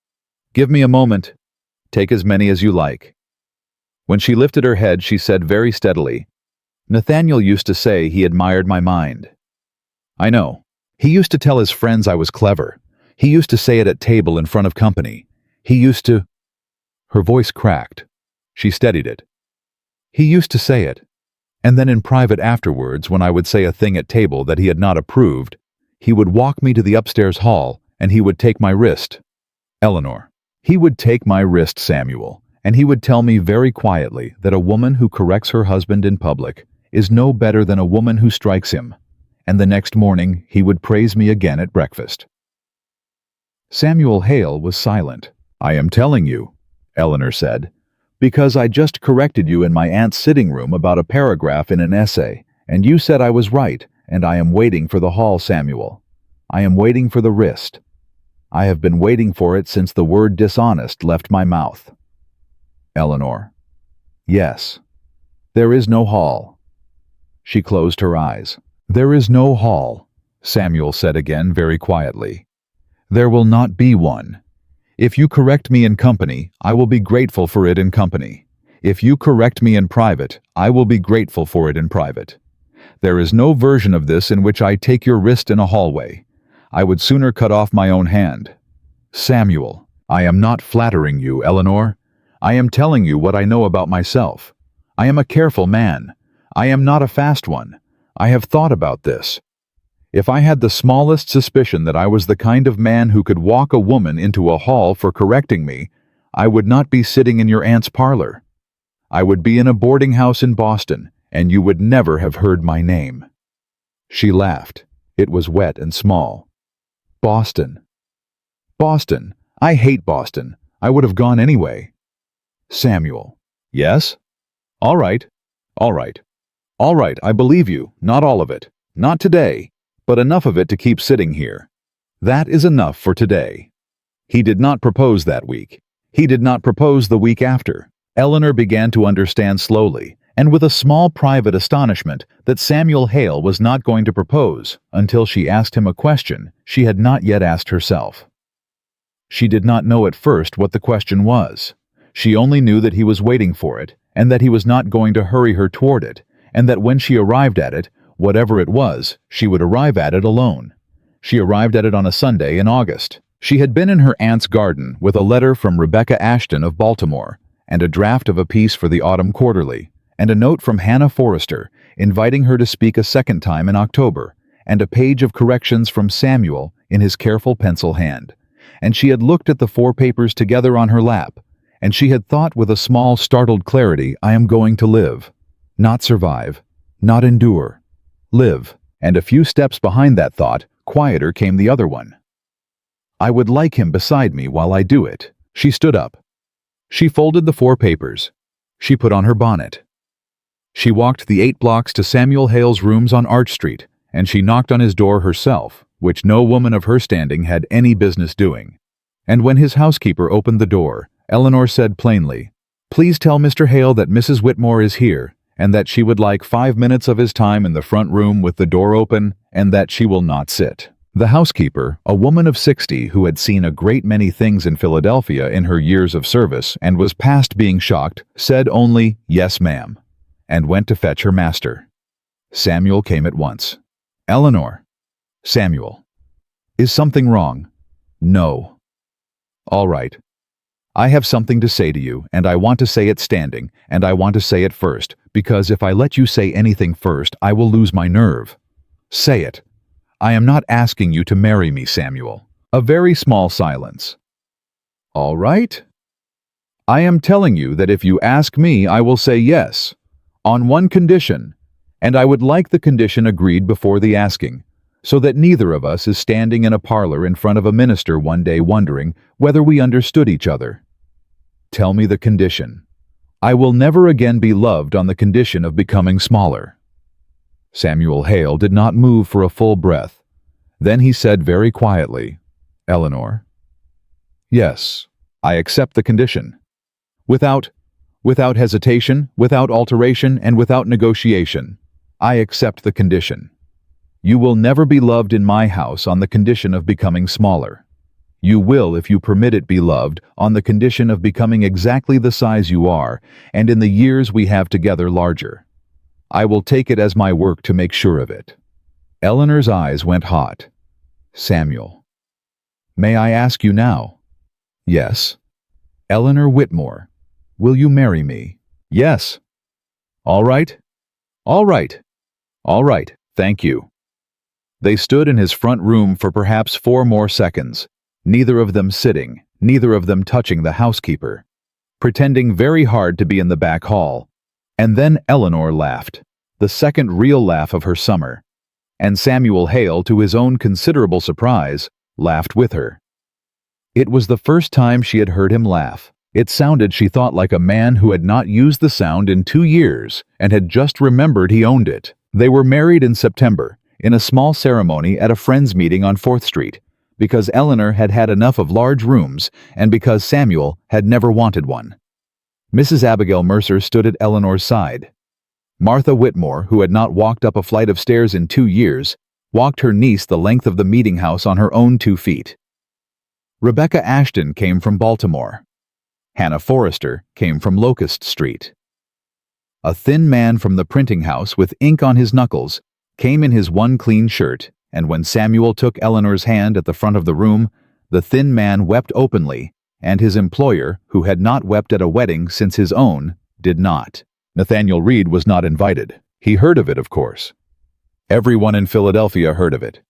give me a moment. Take as many as you like. When she lifted her head, she said very steadily, Nathaniel used to say he admired my mind. I know. He used to tell his friends I was clever. He used to say it at table in front of company. He used to... Her voice cracked. She steadied it. He used to say it, and then in private afterwards, when I would say a thing at table that he had not approved, he would walk me to the upstairs hall, and he would take my wrist. Eleanor. He would take my wrist, Samuel, and he would tell me very quietly that a woman who corrects her husband in public is no better than a woman who strikes him, and the next morning he would praise me again at breakfast. Samuel Hale was silent. I am telling you, Eleanor said, because I just corrected you in my aunt's sitting room about a paragraph in an essay, and you said I was right, and I am waiting for the hall, Samuel. I am waiting for the wrist. I have been waiting for it since the word dishonest left my mouth. Eleanor. Yes. There is no hall. She closed her eyes. There is no hall, Samuel said again very quietly. There will not be one. If you correct me in company, I will be grateful for it in company. If you correct me in private, I will be grateful for it in private. There is no version of this in which I take your wrist in a hallway. I would sooner cut off my own hand. Samuel, I am not flattering you, Eleanor. I am telling you what I know about myself. I am a careful man. I am not a fast one. I have thought about this. If I had the smallest suspicion that I was the kind of man who could walk a woman into a hall for correcting me, I would not be sitting in your aunt's parlor. I would be in a boarding house in Boston, and you would never have heard my name. She laughed. It was wet and small. Boston. Boston. I hate Boston. I would have gone anyway. Samuel. Yes? All right. All right. All right, I believe you. Not all of it. Not today. But enough of it to keep sitting here. That is enough for today. He did not propose that week. He did not propose the week after. Eleanor began to understand slowly, and with a small private astonishment, that Samuel Hale was not going to propose until she asked him a question she had not yet asked herself. She did not know at first what the question was. She only knew that he was waiting for it, and that he was not going to hurry her toward it, and that when she arrived at it, whatever it was, she would arrive at it alone. She arrived at it on a Sunday in August. She had been in her aunt's garden with a letter from Rebecca Ashton of Baltimore, and a draft of a piece for the Autumn Quarterly, and a note from Hannah Forrester inviting her to speak a second time in October, and a page of corrections from Samuel in his careful pencil hand. And she had looked at the 4 papers together on her lap, and she had thought with a small startled clarity, I am going to live. Not survive. Not endure. Live, and a few steps behind that thought, quieter came the other one. I would like him beside me while I do it. She stood up. She folded the 4 papers. She put on her bonnet. She walked the 8 blocks to Samuel Hale's rooms on Arch Street, and she knocked on his door herself, which no woman of her standing had any business doing. And when his housekeeper opened the door, Eleanor said plainly, Please tell Mr. Hale that Mrs. Whitmore is here, and that she would like 5 minutes of his time in the front room with the door open, and that she will not sit. The housekeeper, a woman of 60 who had seen a great many things in Philadelphia in her years of service and was past being shocked, said only, Yes, ma'am. and went to fetch her master. Samuel came at once. "Eleanor." "Samuel." "Is something wrong?" "No." "All right. I have something to say to you, and I want to say it standing, and I want to say it first, because if I let you say anything first, I will lose my nerve." "Say it." "I am not asking you to marry me, Samuel." A very small silence. "All right. I am telling you that if you ask me, I will say yes, on one condition, and I would like the condition agreed before the asking, so that neither of us is standing in a parlor in front of a minister one day wondering whether we understood each other. Tell me the condition. I will never again be loved on the condition of becoming smaller." Samuel Hale did not move for a full breath. Then he said very quietly, "Eleanor." "Yes, I accept the condition." Without hesitation, without alteration, and without negotiation, I accept the condition. You will never be loved in my house on the condition of becoming smaller. You will, if you permit it, be loved on the condition of becoming exactly the size you are, and in the years we have together larger. I will take it as my work to make sure of it. Eleanor's eyes went hot. "Samuel." "May I ask you now?" "Yes." "Eleanor Whitmore, will you marry me?" "Yes." "All right. All right. All right. Thank you." They stood in his front room for perhaps 4 more seconds, neither of them sitting, neither of them touching the housekeeper, pretending very hard to be in the back hall. And then Eleanor laughed, the second real laugh of her summer, and Samuel Hale, to his own considerable surprise, laughed with her. It was the first time she had heard him laugh. It sounded, she thought, like a man who had not used the sound in 2 years and had just remembered he owned it. They were married in September, in a small ceremony at a friend's meeting on 4th Street, because Eleanor had had enough of large rooms and because Samuel had never wanted one. Mrs. Abigail Mercer stood at Eleanor's side. Martha Whitmore, who had not walked up a flight of stairs in 2 years, walked her niece the length of the meeting house on her own 2 feet. Rebecca Ashton came from Baltimore. Hannah Forrester came from Locust Street. A thin man from the printing house with ink on his knuckles came in his one clean shirt, and when Samuel took Eleanor's hand at the front of the room, the thin man wept openly, and his employer, who had not wept at a wedding since his own, did not. Nathaniel Reed was not invited. He heard of it, of course. Everyone in Philadelphia heard of it.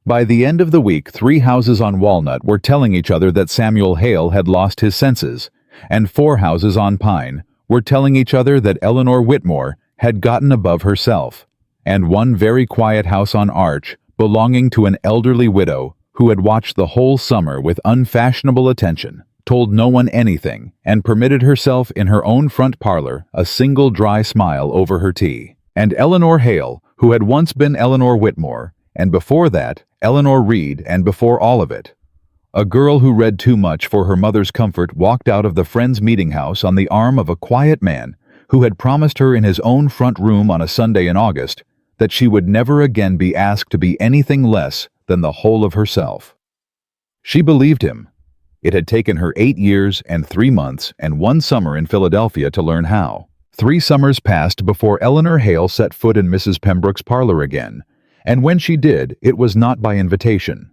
By the end of the week, 3 houses on Walnut were telling each other that Samuel Hale had lost his senses, and 4 houses on Pine were telling each other that Eleanor Whitmore had gotten above herself, and one very quiet house on Arch, belonging to an elderly widow who had watched the whole summer with unfashionable attention, told no one anything, and permitted herself in her own front parlor a single dry smile over her tea. And Eleanor Hale, who had once been Eleanor Whitmore, and before that, Eleanor Reed, and before all of it, a girl who read too much for her mother's comfort, walked out of the Friends Meeting House on the arm of a quiet man who had promised her in his own front room on a Sunday in August that she would never again be asked to be anything less than the whole of herself. She believed him. It had taken her 8 years and 3 months and 1 summer in Philadelphia to learn how. 3 summers passed before Eleanor Hale set foot in Mrs. Pembroke's parlor again, and when she did, it was not by invitation.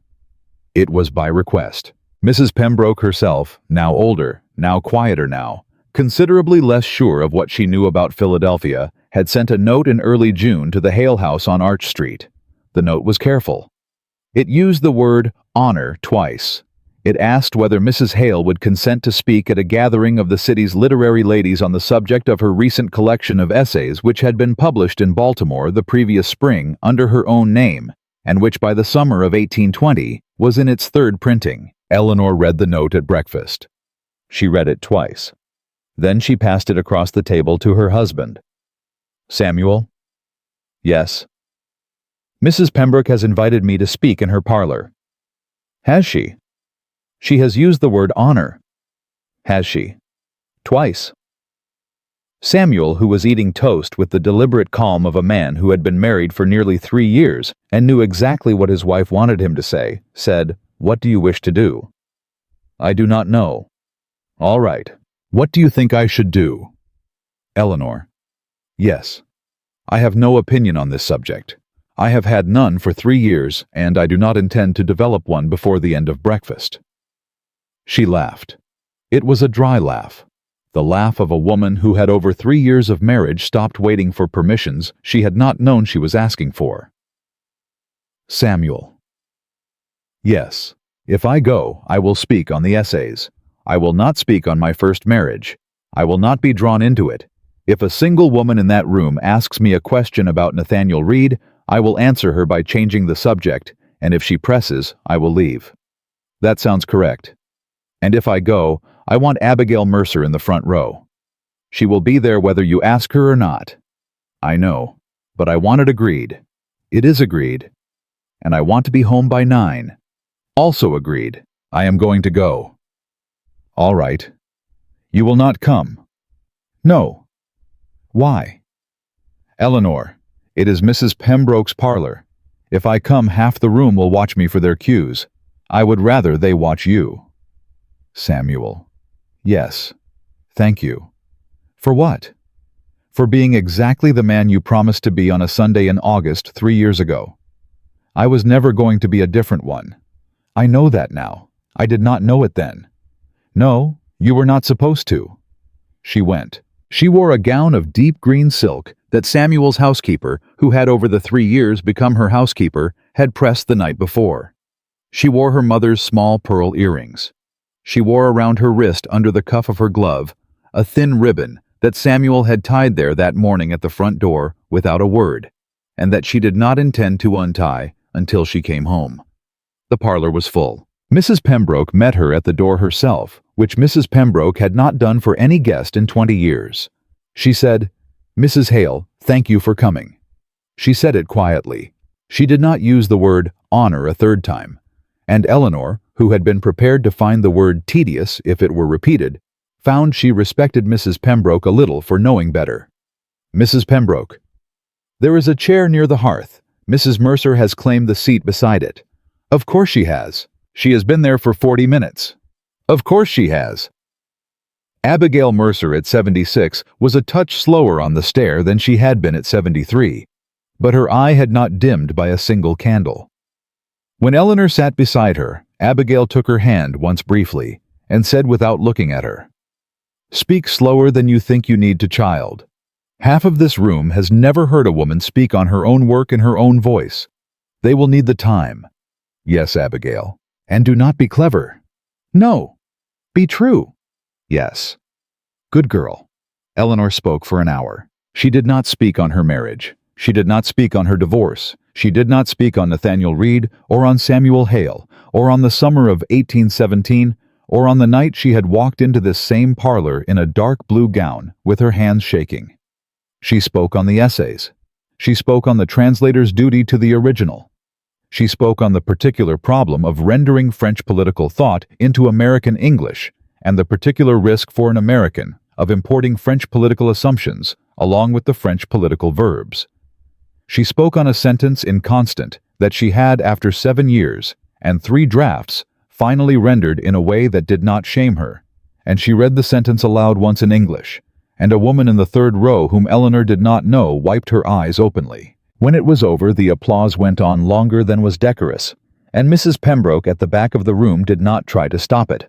It was by request. Mrs. Pembroke herself, now older, now quieter now, considerably less sure of what she knew about Philadelphia, had sent a note in early June to the Hale house on Arch Street. The note was careful. It used the word honor twice. It asked whether Mrs. Hale would consent to speak at a gathering of the city's literary ladies on the subject of her recent collection of essays which had been published in Baltimore the previous spring under her own name, and which by the summer of 1820 was in its 3rd printing. Eleanor read the note at breakfast. She read it twice. Then she passed it across the table to her husband. "Samuel?" "Yes." "Mrs. Pembroke has invited me to speak in her parlor." "Has she?" "She has used the word honor." "Has she?" "Twice." Samuel, who was eating toast with the deliberate calm of a man who had been married for nearly 3 years and knew exactly what his wife wanted him to say, said, "What do you wish to do?" "I do not know." "All right. What do you think I should do?" "Eleanor." Yes. I have no opinion on this subject. I have had none for 3 years, and I do not intend to develop one before the end of breakfast. She laughed. It was a dry laugh. The laugh of a woman who had over 3 years of marriage stopped waiting for permissions she had not known she was asking for. Samuel. Yes. If I go, I will speak on the essays. I will not speak on my first marriage. I will not be drawn into it. If a single woman in that room asks me a question about Nathaniel Reed, I will answer her by changing the subject, and if she presses, I will leave. That sounds correct. And if I go, I want Abigail Mercer in the front row. She will be there whether you ask her or not. I know, but I want it agreed. It is agreed. And I want to be home by 9. Also agreed. I am going to go. All right. You will not come. No. Why? Eleanor, it is Mrs. Pembroke's parlor. If I come, half the room will watch me for their cues. I would rather they watch you. Samuel. Yes. Thank you. For what? For being exactly the man you promised to be on a Sunday in August 3 years ago. I was never going to be a different one. I know that now. I did not know it then. No, you were not supposed to. She went. She wore a gown of deep green silk that Samuel's housekeeper, who had over the 3 years become her housekeeper, had pressed the night before. She wore her mother's small pearl earrings. She wore around her wrist under the cuff of her glove a thin ribbon that Samuel had tied there that morning at the front door without a word, and that she did not intend to untie until she came home. The parlor was full. Mrs. Pembroke met her at the door herself, which Mrs. Pembroke had not done for any guest in 20 years. She said, "Mrs. Hale, thank you for coming." She said it quietly. She did not use the word honor a third time, and Eleanor, who had been prepared to find the word tedious if it were repeated, found she respected Mrs. Pembroke a little for knowing better. Mrs. Pembroke. There is a chair near the hearth. Mrs. Mercer has claimed the seat beside it. Of course she has. She has been there for 40 minutes. Of course she has. Abigail Mercer at 76 was a touch slower on the stair than she had been at 73, but her eye had not dimmed by a single candle. When Eleanor sat beside her, Abigail took her hand once briefly and said without looking at her, "Speak slower than you think you need to, child. Half of this room has never heard a woman speak on her own work in her own voice. They will need the time. Yes, Abigail. And do not be clever. No. Be true. Yes. Good girl." Eleanor spoke for an hour. She did not speak on her marriage. She did not speak on her divorce. She did not speak on Nathaniel Reed, or on Samuel Hale, or on the summer of 1817, or on the night she had walked into this same parlor in a dark blue gown with her hands shaking. She spoke on the essays. She spoke on the translator's duty to the original. She spoke on the particular problem of rendering French political thought into American English and the particular risk for an American of importing French political assumptions along with the French political verbs. She spoke on a sentence in Constant that she had, after 7 years and 3 drafts, finally rendered in a way that did not shame her, and she read the sentence aloud once in English, and a woman in the third row whom Eleanor did not know wiped her eyes openly. When it was over, the applause went on longer than was decorous, and Mrs. Pembroke at the back of the room did not try to stop it.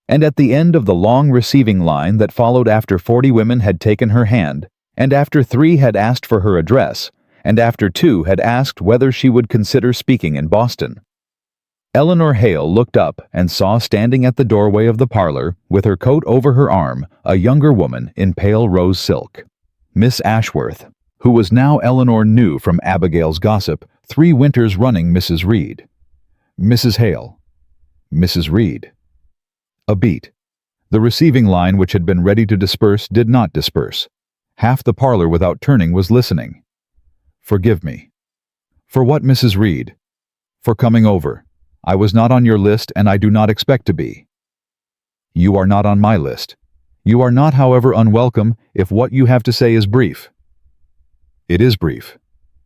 And at the end of the long receiving line that followed after 40 women had taken her hand, and after 3 had asked for her address, and after 2 had asked whether she would consider speaking in Boston, Eleanor Hale looked up and saw standing at the doorway of the parlor, with her coat over her arm, a younger woman in pale rose silk. Miss Ashworth, who was now, Eleanor knew from Abigail's gossip, 3 winters running Mrs. Reed. Mrs. Hale. Mrs. Reed. A beat. The receiving line, which had been ready to disperse, did not disperse. Half the parlor without turning was listening. "Forgive me." "For what, Mrs. Reed?" "For coming over. I was not on your list, and I do not expect to be." "You are not on my list. You are not, however, unwelcome if what you have to say is brief." "It is brief."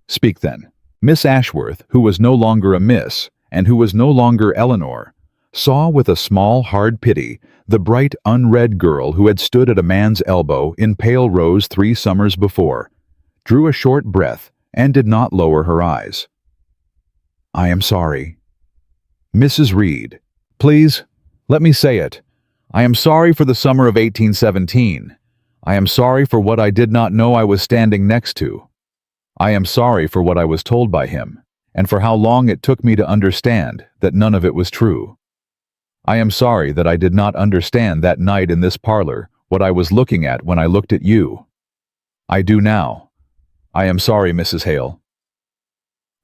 "Speak then." Miss Ashworth, who was no longer a miss, and who was no longer Eleanor, saw with a small, hard pity the bright, unread girl who had stood at a man's elbow in pale rose 3 summers before, drew a short breath, and did not lower her eyes. "I am sorry." "Mrs. Reed, please, let me say it. I am sorry for the summer of 1817. I am sorry for what I did not know I was standing next to. I am sorry for what I was told by him, and for how long it took me to understand that none of it was true. I am sorry that I did not understand that night in this parlor what I was looking at when I looked at you. I do now. I am sorry, Mrs. Hale."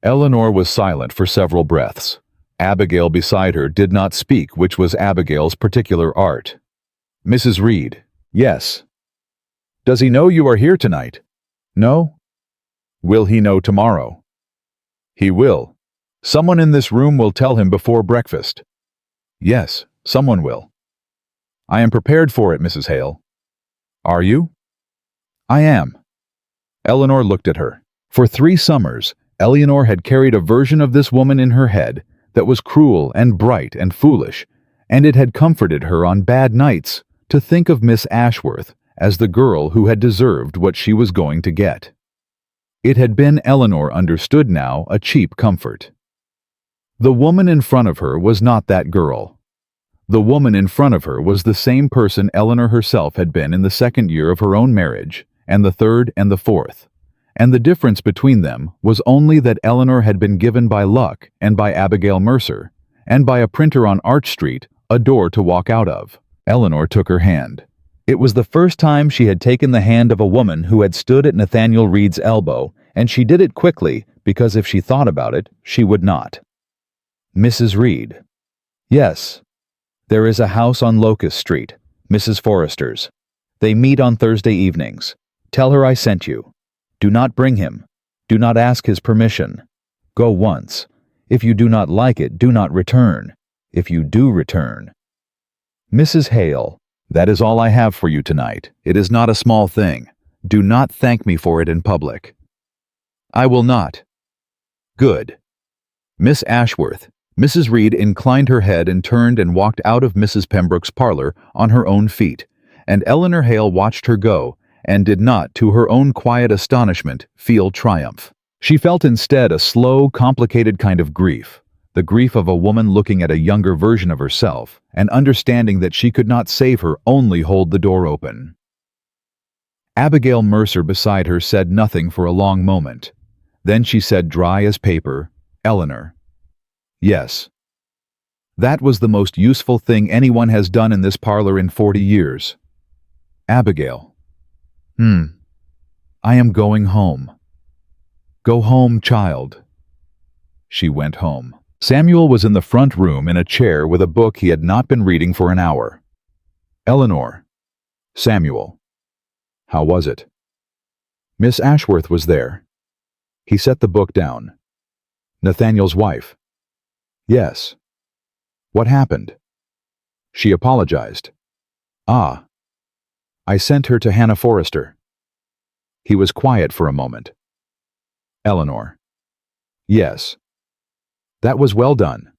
Eleanor was silent for several breaths. Abigail beside her did not speak, which was Abigail's particular art. "Mrs. Reed." "Yes." "Does he know you are here tonight?" "No." "Will he know tomorrow?" "He will. Someone in this room will tell him before breakfast." "Yes, someone will." "I am prepared for it, Mrs. Hale." "Are you?" "I am." Eleanor looked at her. For 3 summers, Eleanor had carried a version of this woman in her head that was cruel and bright and foolish, and it had comforted her on bad nights to think of Miss Ashworth as the girl who had deserved what she was going to get. It had been, Eleanor understood now, a cheap comfort. The woman in front of her was not that girl. The woman in front of her was the same person Eleanor herself had been in the 2nd year of her own marriage, and the 3rd and the 4th. And the difference between them was only that Eleanor had been given by luck and by Abigail Mercer, and by a printer on Arch Street, a door to walk out of. Eleanor took her hand. It was the first time she had taken the hand of a woman who had stood at Nathaniel Reed's elbow, and she did it quickly because if she thought about it, she would not. "Mrs. Reed." "Yes. There is a house on Locust Street, Mrs. Forrester's. They meet on Thursday evenings. Tell her I sent you. Do not bring him. Do not ask his permission. Go once. If you do not like it, do not return. If you do return." "Mrs. Hale, that is all I have for you tonight. It is not a small thing. Do not thank me for it in public." "I will not." "Good." "Miss Ashworth." Mrs. Reed inclined her head and turned and walked out of Mrs. Pembroke's parlor on her own feet, and Eleanor Hale watched her go, and did not, to her own quiet astonishment, feel triumph. She felt instead a slow, complicated kind of grief, the grief of a woman looking at a younger version of herself, and understanding that she could not save her, only hold the door open. Abigail Mercer beside her said nothing for a long moment. Then she said, dry as paper, "Eleanor." "Yes." "That was the most useful thing anyone has done in this parlor in 40 years. "Abigail." "I am going home." "Go home, child." She went home. Samuel was in the front room in a chair with a book he had not been reading for an hour. "Eleanor." "Samuel." "How was it?" "Miss Ashworth was there." He set the book down. "Nathaniel's wife." "Yes." "What happened?" "She apologized." "Ah." "I sent her to Hannah Forrester." He was quiet for a moment. "Eleanor." "Yes." "That was well done."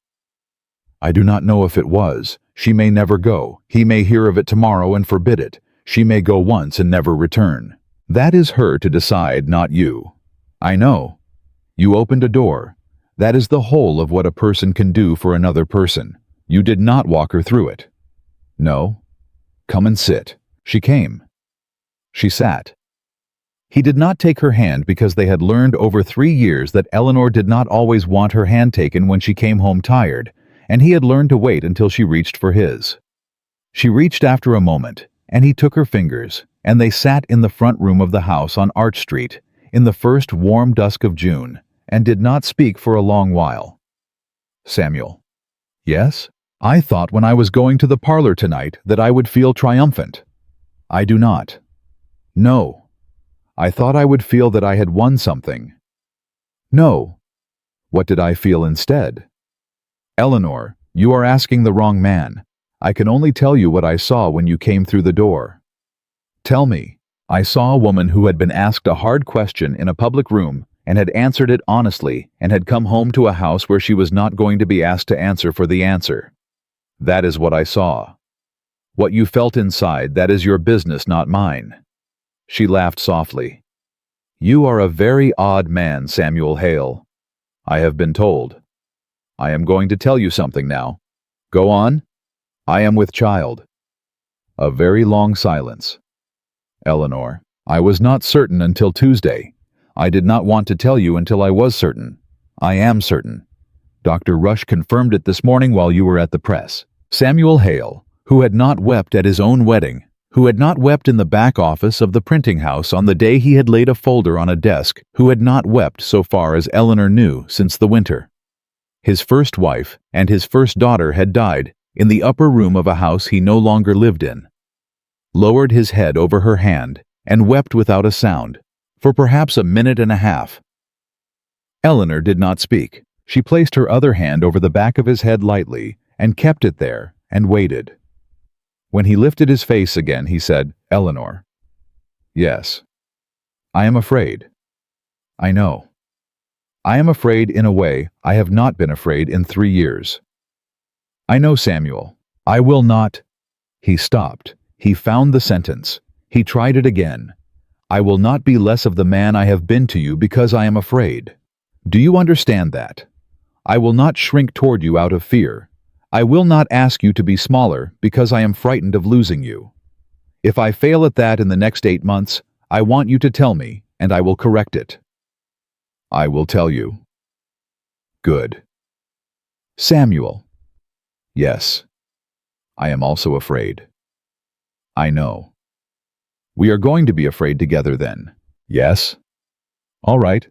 "I do not know if it was. She may never go. He may hear of it tomorrow and forbid it. She may go once and never return. That is her to decide, not you. I know. You opened a door. That is the whole of what a person can do for another person. You did not walk her through it." "No." "Come and sit." She came. She sat. He did not take her hand because they had learned over 3 years that Eleanor did not always want her hand taken when she came home tired, and he had learned to wait until she reached for his. She reached after a moment, and he took her fingers, and they sat in the front room of the house on Arch Street, in the first warm dusk of June, and did not speak for a long while. "Samuel." "Yes? I thought when I was going to the parlor tonight that I would feel triumphant." "I do not." "No. I thought I would feel that I had won something." "No. What did I feel instead?" "Eleanor, you are asking the wrong man. I can only tell you what I saw when you came through the door." "Tell me." "I saw a woman who had been asked a hard question in a public room and had answered it honestly and had come home to a house where she was not going to be asked to answer for the answer." That is what I saw. What you felt inside, that is your business, not mine." She laughed softly. "You are a very odd man, Samuel Hale. I have been told. I am going to tell you something now. Go on." "I am with child." A very long silence. "Eleanor, I was not certain until Tuesday. I did not want to tell you until I was certain. I am certain. Dr. Rush confirmed it this morning while you were at the press." Samuel Hale, who had not wept at his own wedding, who had not wept in the back office of the printing house on the day he had laid a folder on a desk, who had not wept, so far as Eleanor knew, since the winter. His first wife and his first daughter had died in the upper room of a house he no longer lived in. Lowered his head over her hand and wept without a sound, for perhaps a minute and a half. Eleanor did not speak. She placed her other hand over the back of his head lightly and kept it there and waited. When he lifted his face again, he said, "Eleanor." "Yes." "I am afraid." "I know. I am afraid in a way I have not been afraid in 3 years." "I know, Samuel. I will not—" He stopped. He found the sentence. He tried it again. "I will not be less of the man I have been to you because I am afraid. Do you understand that? I will not shrink toward you out of fear. I will not ask you to be smaller because I am frightened of losing you. If I fail at that in the next 8 months, I want you to tell me, and I will correct it." "I will tell you." "Good." "Samuel." "Yes. I am also afraid." "I know." "We are going to be afraid together then." "Yes." "All right.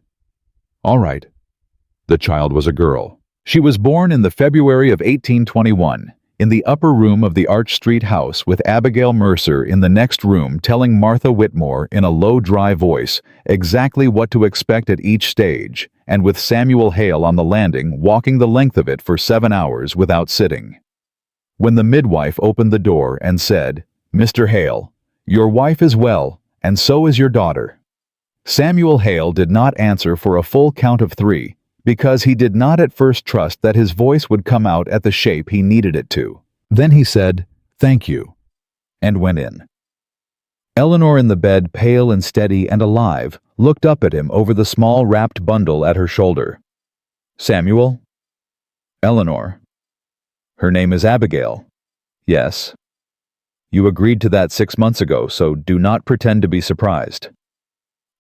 All right." The child was a girl. She was born in the February of 1821, in the upper room of the Arch Street house, with Abigail Mercer in the next room telling Martha Whitmore in a low, dry voice exactly what to expect at each stage, and with Samuel Hale on the landing walking the length of it for 7 hours without sitting. When the midwife opened the door and said, "Mr. Hale, your wife is well, and so is your daughter," Samuel Hale did not answer for a full count of 3, because he did not at first trust that his voice would come out at the shape he needed it to. Then he said, "Thank you," and went in. Eleanor in the bed, pale and steady and alive, looked up at him over the small wrapped bundle at her shoulder. "Samuel?" "Eleanor." "Her name is Abigail." "Yes." "You agreed to that 6 months ago, so do not pretend to be surprised."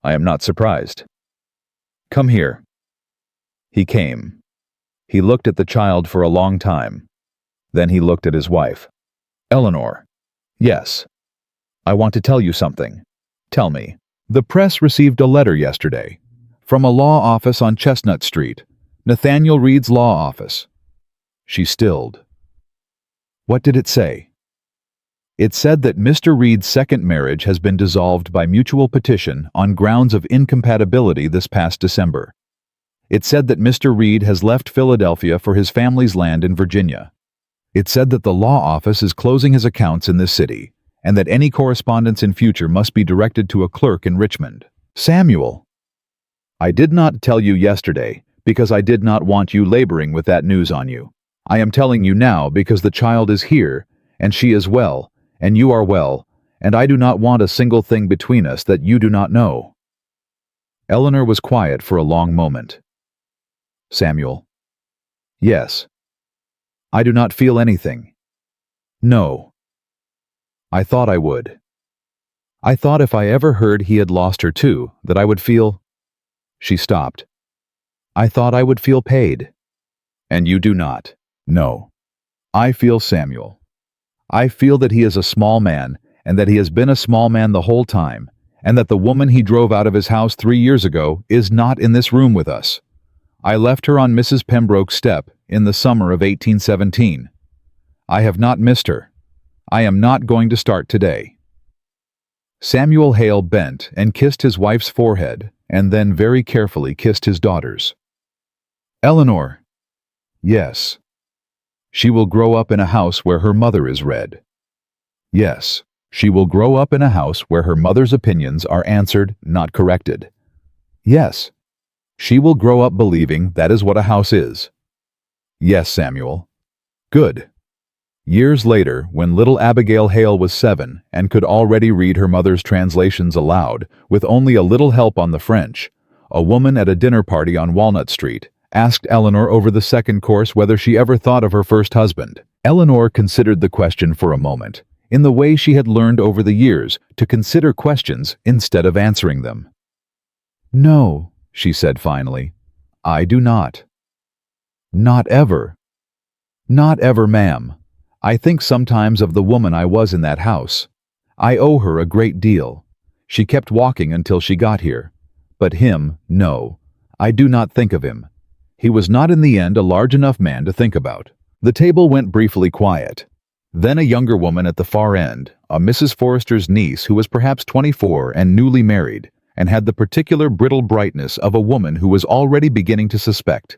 "I am not surprised." "Come here." He came. He looked at the child for a long time. Then he looked at his wife. "Eleanor." "Yes." "I want to tell you something." "Tell me." "The press received a letter yesterday from a law office on Chestnut Street, Nathaniel Reed's law office." She stilled. "What did it say?" "It said that Mr. Reed's second marriage has been dissolved by mutual petition on grounds of incompatibility this past December. It said that Mr. Reed has left Philadelphia for his family's land in Virginia. It said that the law office is closing his accounts in this city, and that any correspondence in future must be directed to a clerk in Richmond." "Samuel!" "I did not tell you yesterday because I did not want you laboring with that news on you. I am telling you now because the child is here, and she is well, and you are well, and I do not want a single thing between us that you do not know." Eleanor was quiet for a long moment. "Samuel." "Yes." "I do not feel anything." "No." "I thought I would. I thought if I ever heard he had lost her too, that I would feel—" She stopped. "I thought I would feel paid." "And you do not." "No. I feel Samuel. I feel that he is a small man, and that he has been a small man the whole time, and that the woman he drove out of his house 3 years ago is not in this room with us. I left her on Mrs. Pembroke's step in the summer of 1817. I have not missed her. I am not going to start today." Samuel Hale bent and kissed his wife's forehead, and then very carefully kissed his daughter's. "Eleanor." "Yes." "She will grow up in a house where her mother is read." "Yes." "She will grow up in a house where her mother's opinions are answered, not corrected." "Yes." "She will grow up believing that is what a house is." "Yes, Samuel." "Good." Years later, when little Abigail Hale was 7 and could already read her mother's translations aloud, with only a little help on the French, a woman at a dinner party on Walnut Street asked Eleanor over the second course whether she ever thought of her first husband. Eleanor considered the question for a moment, in the way she had learned over the years to consider questions instead of answering them. "No," she said finally, "I do not." "Not ever?" "Not ever, ma'am. I think sometimes of the woman I was in that house. I owe her a great deal. She kept walking until she got here. But him, no. I do not think of him. He was not in the end a large enough man to think about." The table went briefly quiet. Then a younger woman at the far end, a Mrs. Forrester's niece who was perhaps 24 and newly married, and had the particular brittle brightness of a woman who was already beginning to suspect.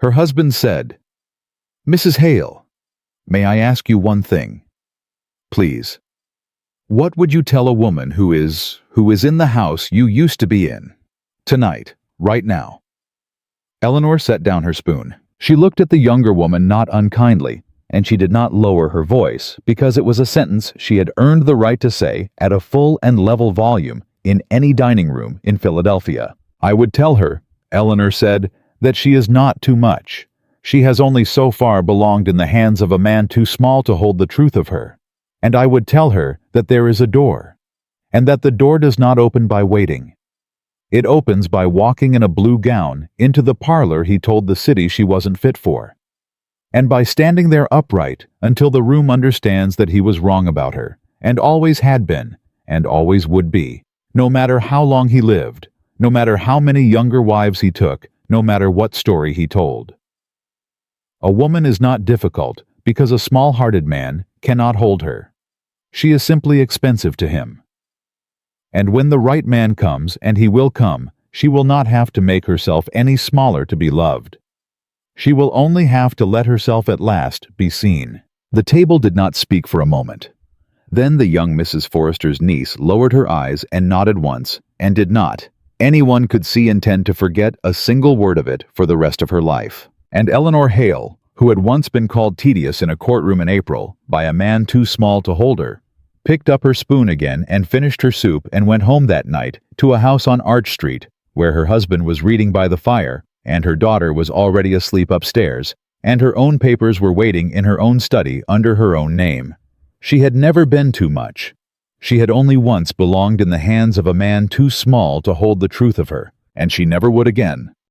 Her husband said, "Mrs. Hale, may I ask you one thing? Please. What would you tell a woman who is in the house you used to be in? Tonight, right now?" Eleanor set down her spoon. She looked at the younger woman not unkindly, and she did not lower her voice because it was a sentence she had earned the right to say at a full and level volume in any dining room in Philadelphia. "I would tell her," Eleanor said, "that she is not too much. She has only so far belonged in the hands of a man too small to hold the truth of her. And I would tell her that there is a door, and that the door does not open by waiting. It opens by walking in a blue gown into the parlor he told the city she wasn't fit for, and by standing there upright until the room understands that he was wrong about her, and always had been, and always would be, no matter how long he lived, no matter how many younger wives he took, no matter what story he told. A woman is not difficult because a small-hearted man cannot hold her. She is simply expensive to him. And when the right man comes, and he will come, she will not have to make herself any smaller to be loved. She will only have to let herself at last be seen." The table did not speak for a moment. Then the young Mrs. Forrester's niece lowered her eyes and nodded once, and did not, anyone could see, intend to forget a single word of it for the rest of her life. And Eleanor Hale, who had once been called tedious in a courtroom in April by a man too small to hold her, picked up her spoon again and finished her soup and went home that night to a house on Arch Street, where her husband was reading by the fire, and her daughter was already asleep upstairs, and her own papers were waiting in her own study under her own name. She had never been too much. She had only once belonged in the hands of a man too small to hold the truth of her, and she never would again.